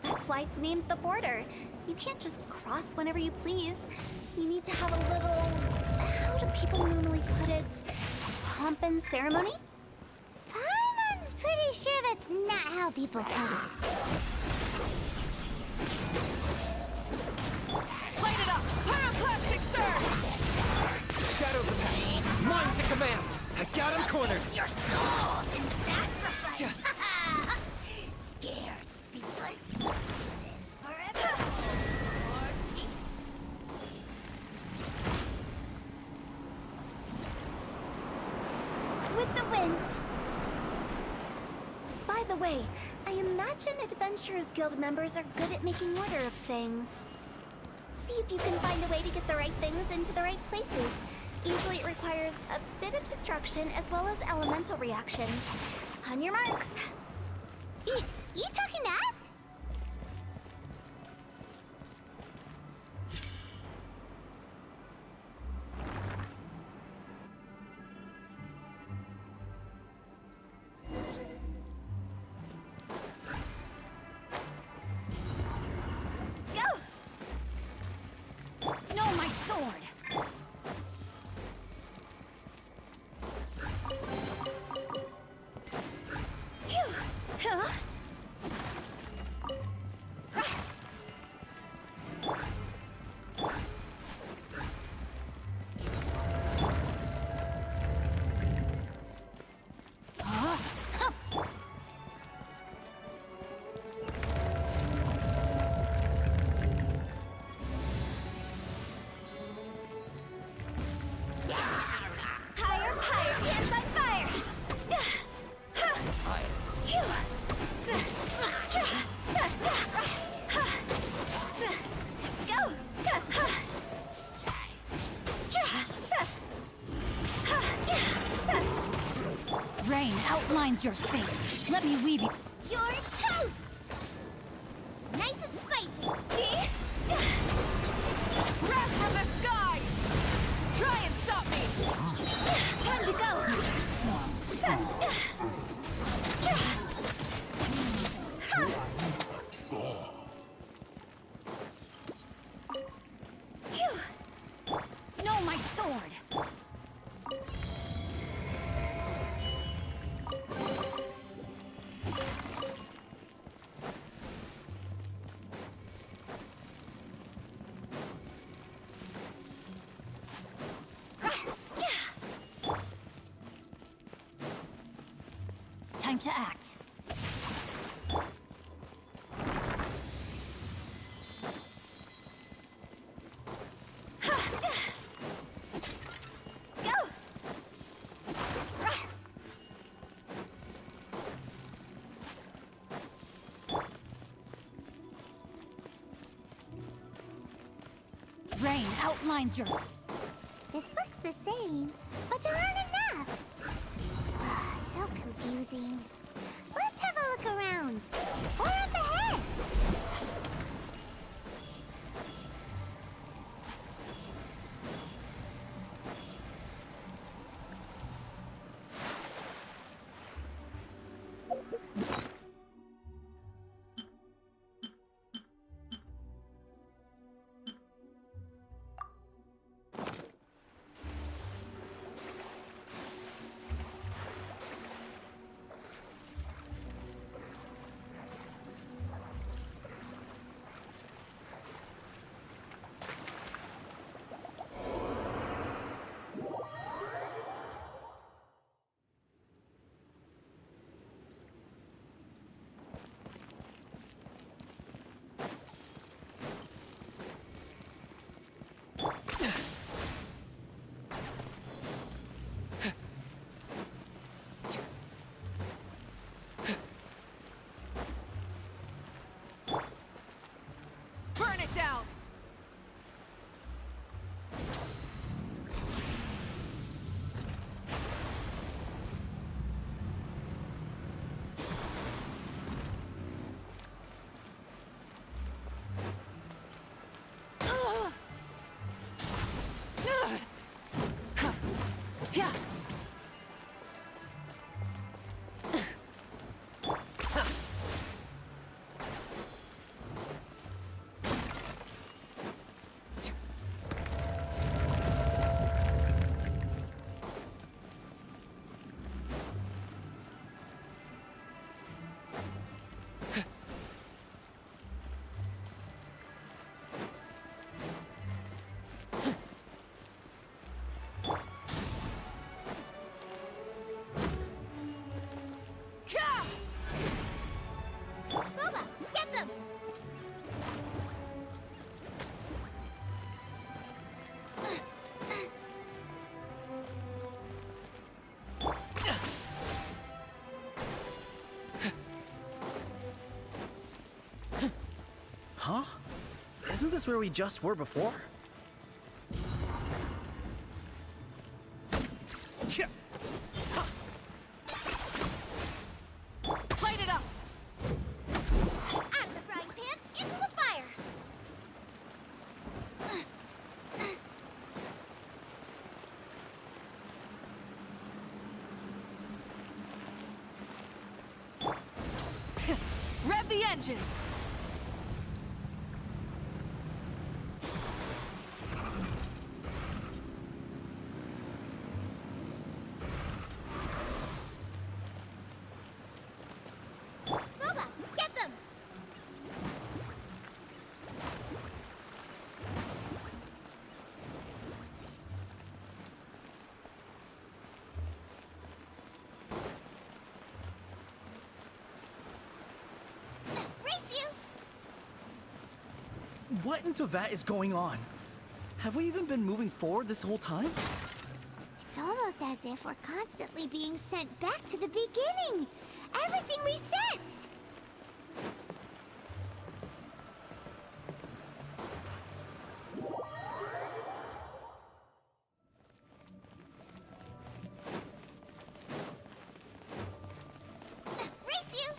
That's why it's named the border. You can't just cross whenever you please. You need to have a little... how do people normally put it? Pomp and ceremony? Paimon's pretty sure that's not how people put it. Shadow the past. Mine to command. I got him cornered. Your souls in sacrifice. Scared, speechless. Then forever. For peace. With the wind. By the way, I imagine Adventurers Guild members are good at making order of things. See if you can find a way to get the right things into the right places. Usually it requires a bit of destruction as well as elemental reactions. On your marks. You talking to us? No, my sword! Phew! Huh? Higher, higher, hands on fire! Phew! Go! Rain outlines your fate. Let me weave you. You're toast! Nice and spicy. Wrath from the sky! Try and stop me! Time to go! Phew! No, my sword. Time to act. Go! Rain outlines your... This looks the same, but there aren't enough. So confusing. Let's have a look around. Or up ahead. Huh? Isn't this where we just were before? Light it up! Out of the frying pan, into the fire! Rev the engines! Boba, get them! Race you! What into that is going on? Have we even been moving forward this whole time? It's almost as if we're constantly being sent back to the beginning. Everything resets. Race you!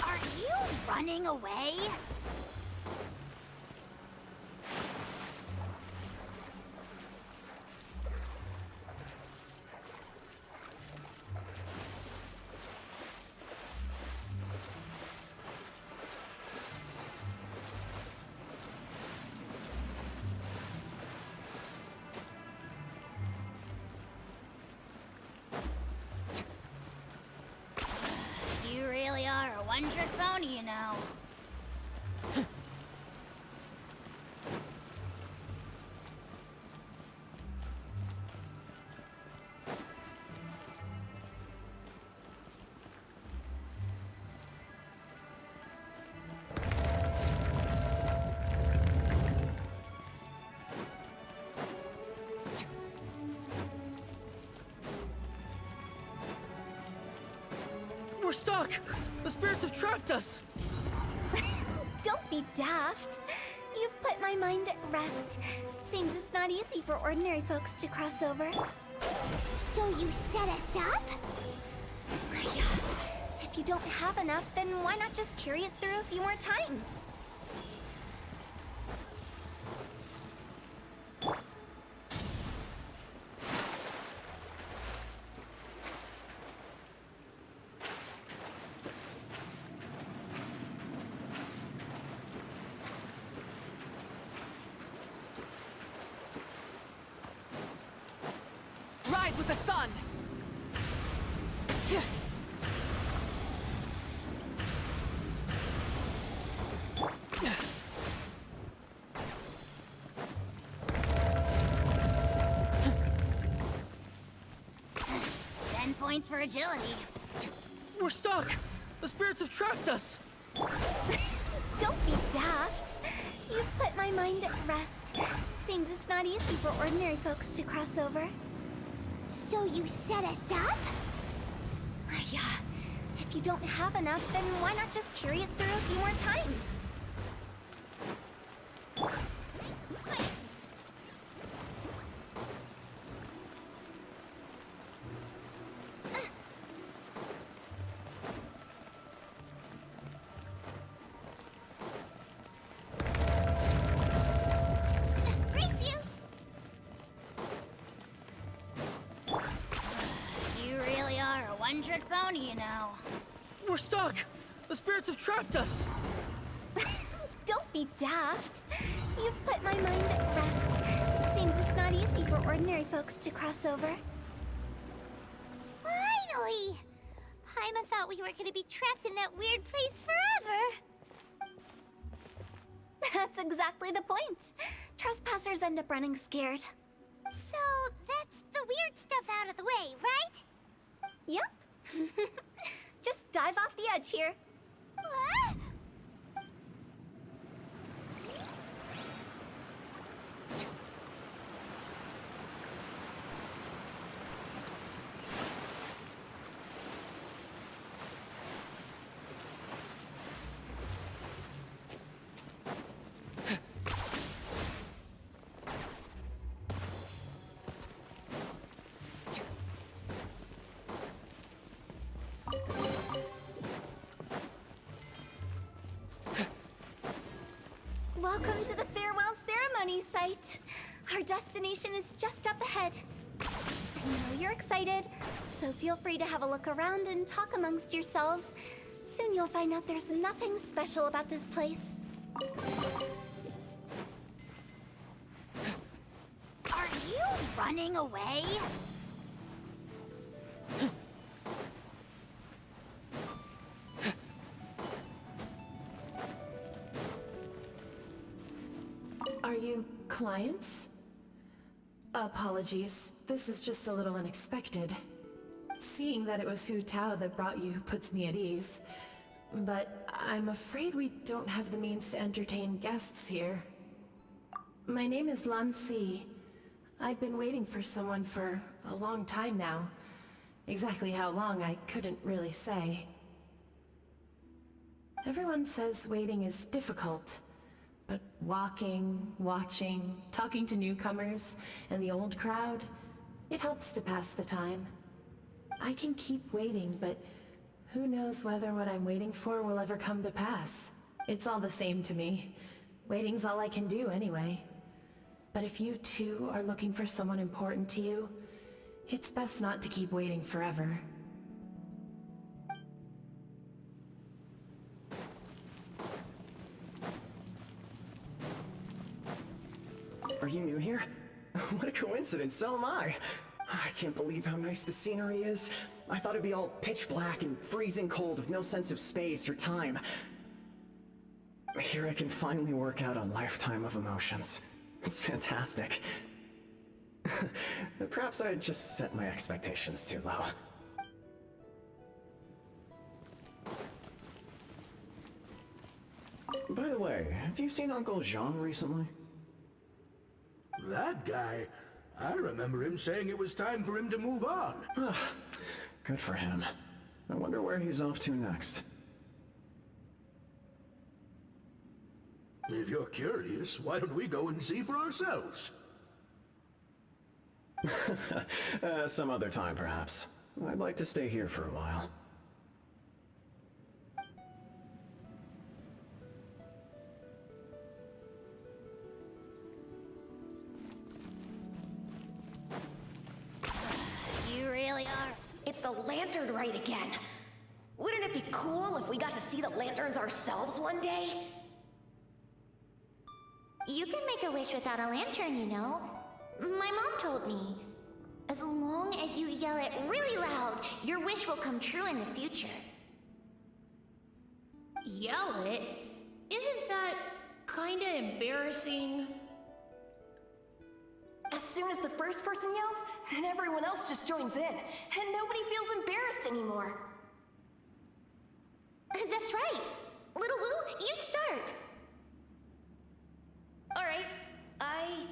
Are you running away? You really are a one-trick pony, you know. We're stuck! The spirits have trapped us! Don't be daft. You've put my mind at rest. Seems it's not easy for ordinary folks to cross over. So you set us up? Yeah. If you don't have enough, then why not just carry it through a few more times? Rise with the sun! 10 points for agility. We're stuck! The spirits have trapped us! Don't be daft. You've put my mind at rest. Seems it's not easy for ordinary folks to cross over. So you set us up? Yeah. If you don't have enough, then why not just carry it through a few more times? funny, you know. We're stuck! The spirits have trapped us! Don't be daft. You've put my mind at rest. Seems it's not easy for ordinary folks to cross over. Finally! Paimon thought we were gonna be trapped in that weird place forever. That's exactly the point. Trespassers end up running scared. So that's the weird stuff out of the way, right? Yep. Just dive off the edge here. What? Welcome to the farewell ceremony site. Our destination is just up ahead. I know you're excited, so feel free to have a look around and talk amongst yourselves. Soon you'll find out there's nothing special about this place. Are you running away? Are you clients? Apologies, this is just a little unexpected. Seeing that it was Hu Tao that brought you puts me at ease. But I'm afraid we don't have the means to entertain guests here. My name is Lan Si. I've been waiting for someone for a long time now. Exactly how long, I couldn't really say. Everyone says waiting is difficult. But walking, watching, talking to newcomers, and the old crowd, it helps to pass the time. I can keep waiting, but who knows whether what I'm waiting for will ever come to pass. It's all the same to me. Waiting's all I can do anyway. But if you too are looking for someone important to you, it's best not to keep waiting forever. Are you new here? What a coincidence, so am I. I can't believe how nice the scenery is. I thought it'd be all pitch black and freezing cold with no sense of space or time. Here I can finally work out a lifetime of emotions. It's fantastic. Perhaps I just set my expectations too low. By the way, have you seen Uncle Jean recently? That guy? I remember him saying it was time for him to move on. Good for him. I wonder where he's off to next. If you're curious, why don't we go and see for ourselves? Some other time, perhaps. I'd like to stay here for a while. You really are. It's the lantern rite again. Wouldn't it be cool if we got to see the lanterns ourselves one day? You can make a wish without a lantern, you know. My mom told me. As long as you yell it really loud, your wish will come true in the future. Yell it? Isn't that kinda embarrassing? As soon as the first person yells, and everyone else just joins in, and nobody feels embarrassed anymore. That's right. Little Wu, you start. Alright, I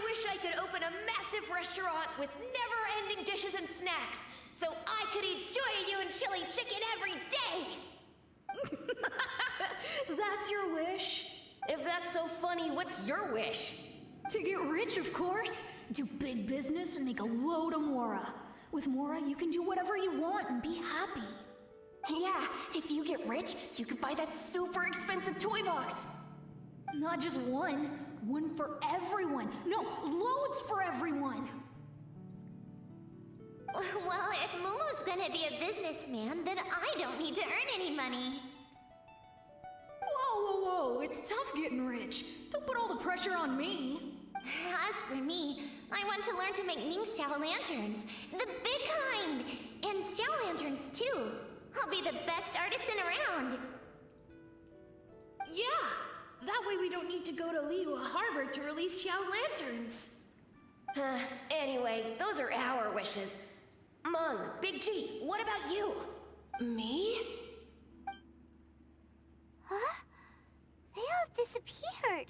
wish I could open a massive restaurant with never-ending dishes and snacks, so I could eat joy and chili chicken every day! That's your wish? If that's so funny, what's your wish? To get rich, of course. Do big business and make a load of Mora. With Mora, you can do whatever you want and be happy. Yeah, if you get rich, you could buy that super expensive toy box. Not just one. One for everyone. No, loads for everyone. Well, if Momo's gonna be a businessman, then I don't need to earn any money. Whoa, whoa, whoa, it's tough getting rich. Don't put all the pressure on me. As for me, I want to learn to make Mingxiao lanterns. The big kind! And Xiao lanterns, too. I'll be the best artisan around. Yeah! That way we don't need to go to Liyue Harbor to release Xiao lanterns. Anyway, those are our wishes. Mung, Big G, what about you? Me? Huh? They all disappeared.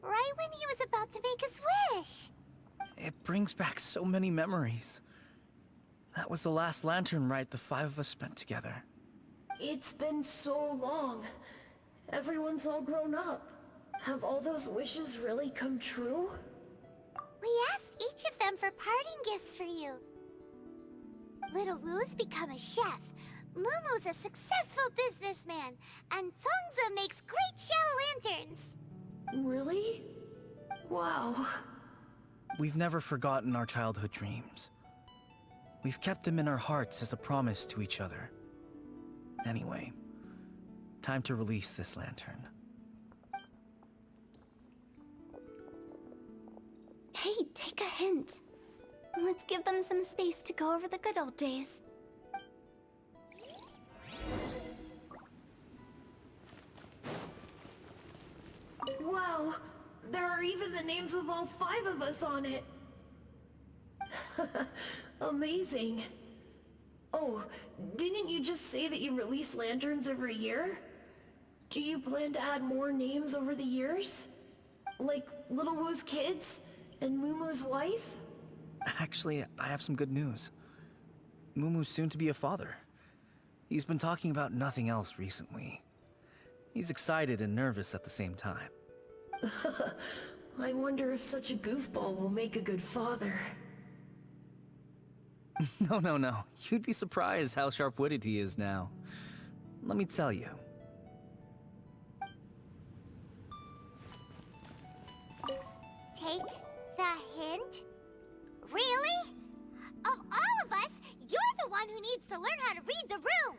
Right when he was about to make his wish. It brings back so many memories. That was the last lantern ride the 5 of us spent together. It's been so long. Everyone's all grown up. Have all those wishes really come true? We asked each of them for parting gifts for you. Little Wu's become a chef. Mumu's a successful businessman. And Songza makes great Xiao lanterns. Really? Wow. We've never forgotten our childhood dreams. We've kept them in our hearts as a promise to each other. Anyway, time to release this lantern. Hey, take a hint. Let's give them some space to go over the good old days. Wow, there are even the names of all 5 of us on it. Amazing. Oh, didn't you just say that you release lanterns every year? Do you plan to add more names over the years? Like Little Wu's kids and Mumu's wife? Actually, I have some good news. Mumu's soon to be a father. He's been talking about nothing else recently. He's excited and nervous at the same time. I wonder if such a goofball will make a good father. No. You'd be surprised how sharp-witted he is now. Let me tell you. Take the hint? Really? Of all of us, you're the one who needs to learn how to read the room!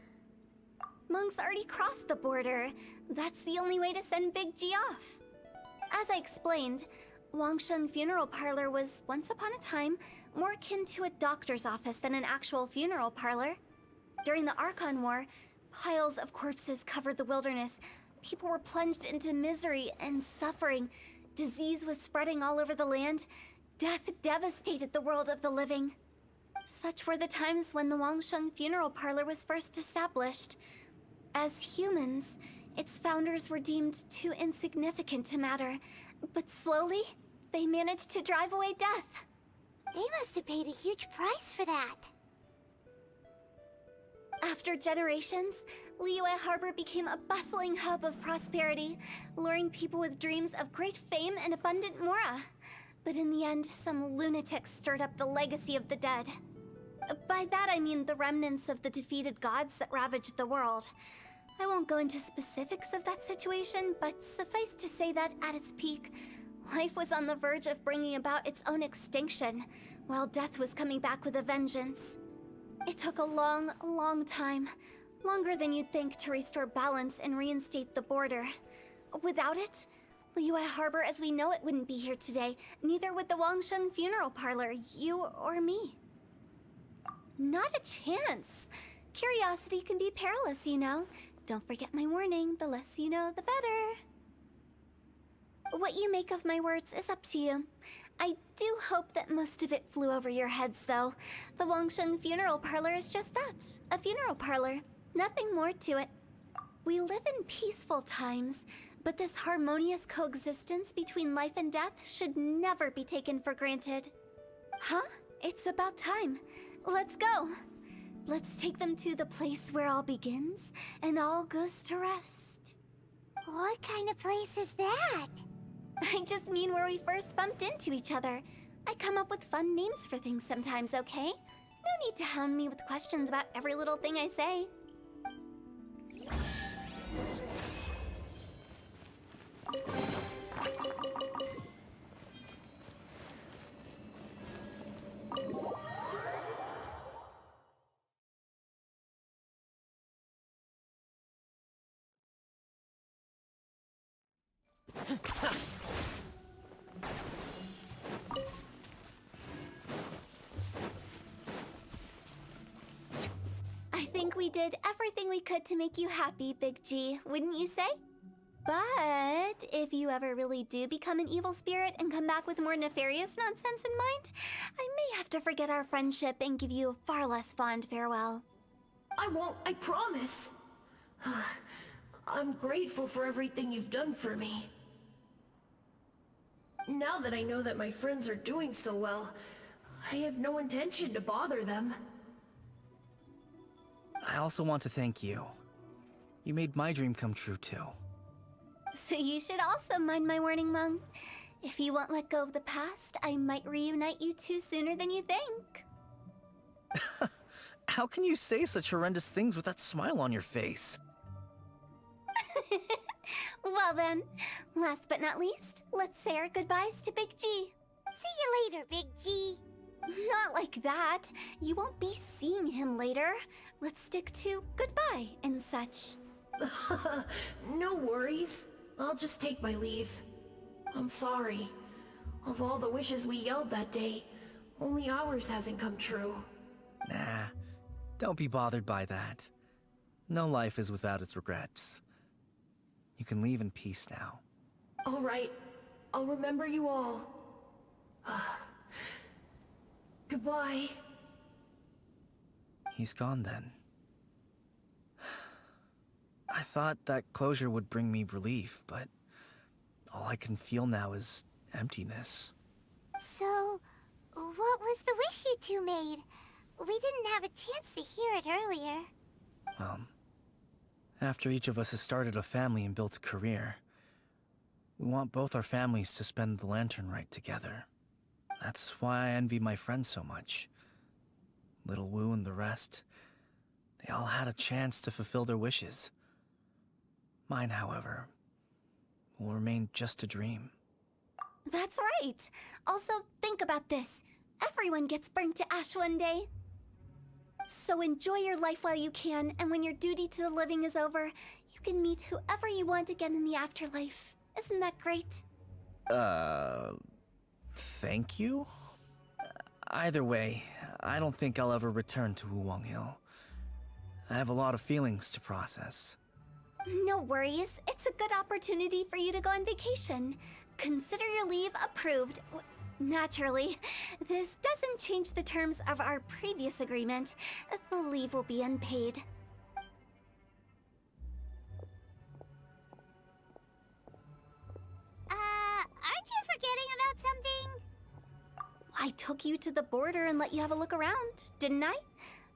Monk's already crossed the border. That's the only way to send Big G off. As I explained, Wangsheng Funeral Parlor was, once upon a time, more akin to a doctor's office than an actual funeral parlor. During the Archon War, piles of corpses covered the wilderness. People were plunged into misery and suffering. Disease was spreading all over the land. Death devastated the world of the living. Such were the times when the Wangsheng Funeral Parlor was first established. As humans, its founders were deemed too insignificant to matter, but slowly, they managed to drive away death. They must have paid a huge price for that. After generations, Liyue Harbor became a bustling hub of prosperity, luring people with dreams of great fame and abundant mora. But in the end, some lunatics stirred up the legacy of the dead. By that I mean the remnants of the defeated gods that ravaged the world. I won't go into specifics of that situation, but suffice to say that at its peak, life was on the verge of bringing about its own extinction, while death was coming back with a vengeance. It took a long, long time, longer than you'd think, to restore balance and reinstate the border. Without it, Liyue Harbor as we know it wouldn't be here today, neither would the Wangsheng Funeral Parlor, you or me. Not a chance. Curiosity can be perilous, you know. Don't forget my warning, the less you know, the better. What you make of my words is up to you. I do hope that most of it flew over your heads, though. The Wangsheng Funeral Parlor is just that, a funeral parlor. Nothing more to it. We live in peaceful times, but this harmonious coexistence between life and death should never be taken for granted. Huh? It's about time. Let's go. Let's take them to the place where all begins and all goes to rest. What kind of place is that? I just mean where we first bumped into each other. I come up with fun names for things sometimes, okay? No need to hound me with questions about every little thing I say. I think we did everything we could to make you happy, Big G, wouldn't you say? But if you ever really do become an evil spirit and come back with more nefarious nonsense in mind, I may have to forget our friendship and give you a far less fond farewell. I won't, I promise. I'm grateful for everything you've done for me. Now that I know that my friends are doing so well, I have no intention to bother them. I also want to thank you. You made my dream come true, too. So you should also mind my warning, Mung. If you won't let go of the past, I might reunite you two sooner than you think. How can you say such horrendous things with that smile on your face? Well then, last but not least, let's say our goodbyes to Big G. See you later, Big G. Not like that. You won't be seeing him later. Let's stick to goodbye and such. No worries. I'll just take my leave. I'm sorry. Of all the wishes we yelled that day, only ours hasn't come true. Nah, don't be bothered by that. No life is without its regrets. You can leave in peace now. All right. I'll remember you all. Goodbye. He's gone then. I thought that closure would bring me relief, but all I can feel now is emptiness. So, what was the wish you two made? We didn't have a chance to hear it earlier. After each of us has started a family and built a career, we want both our families to spend the Lantern Rite together. That's why I envy my friends so much. Little Wu and the rest, they all had a chance to fulfill their wishes. Mine, however, will remain just a dream. That's right. Also, think about this. Everyone gets burnt to ash one day. So enjoy your life while you can, and when your duty to the living is over, you can meet whoever you want again in the afterlife. Isn't that great? Thank you? Either way, I don't think I'll ever return to Wuwang Hill. I have a lot of feelings to process. No worries. It's a good opportunity for you to go on vacation. Consider your leave approved. Naturally, this doesn't change the terms of our previous agreement. The leave will be unpaid. Aren't you forgetting about something? I took you to the border and let you have a look around, didn't I?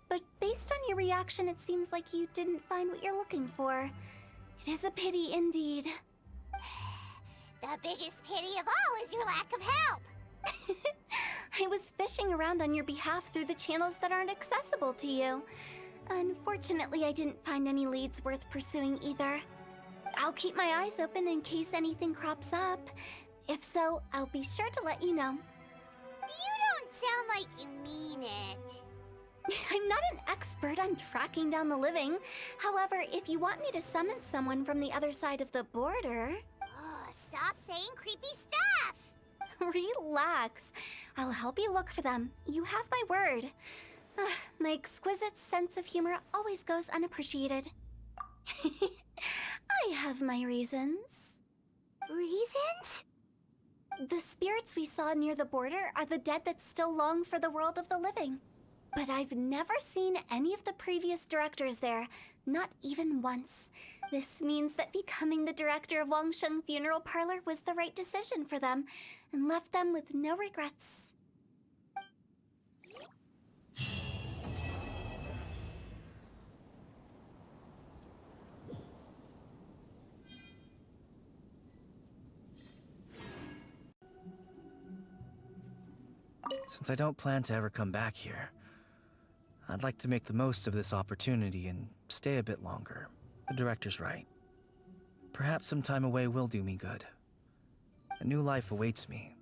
But based on your reaction, it seems like you didn't find what you're looking for. It is a pity indeed. The biggest pity of all is your lack of help. I was fishing around on your behalf through the channels that aren't accessible to you. Unfortunately, I didn't find any leads worth pursuing either. I'll keep my eyes open in case anything crops up. If so, I'll be sure to let you know. You don't sound like you mean it. I'm not an expert on tracking down the living. However, if you want me to summon someone from the other side of the border... Oh, stop saying creepy stuff! Relax. I'll help you look for them. You have my word. My exquisite sense of humor always goes unappreciated. I have my reasons. Reasons? The spirits we saw near the border are the dead that still long for the world of the living. But I've never seen any of the previous directors there, not even once. This means that becoming the director of Wangsheng Funeral Parlor was the right decision for them, and left them with no regrets. Since I don't plan to ever come back here, I'd like to make the most of this opportunity and stay a bit longer. The director's right. Perhaps some time away will do me good. A new life awaits me,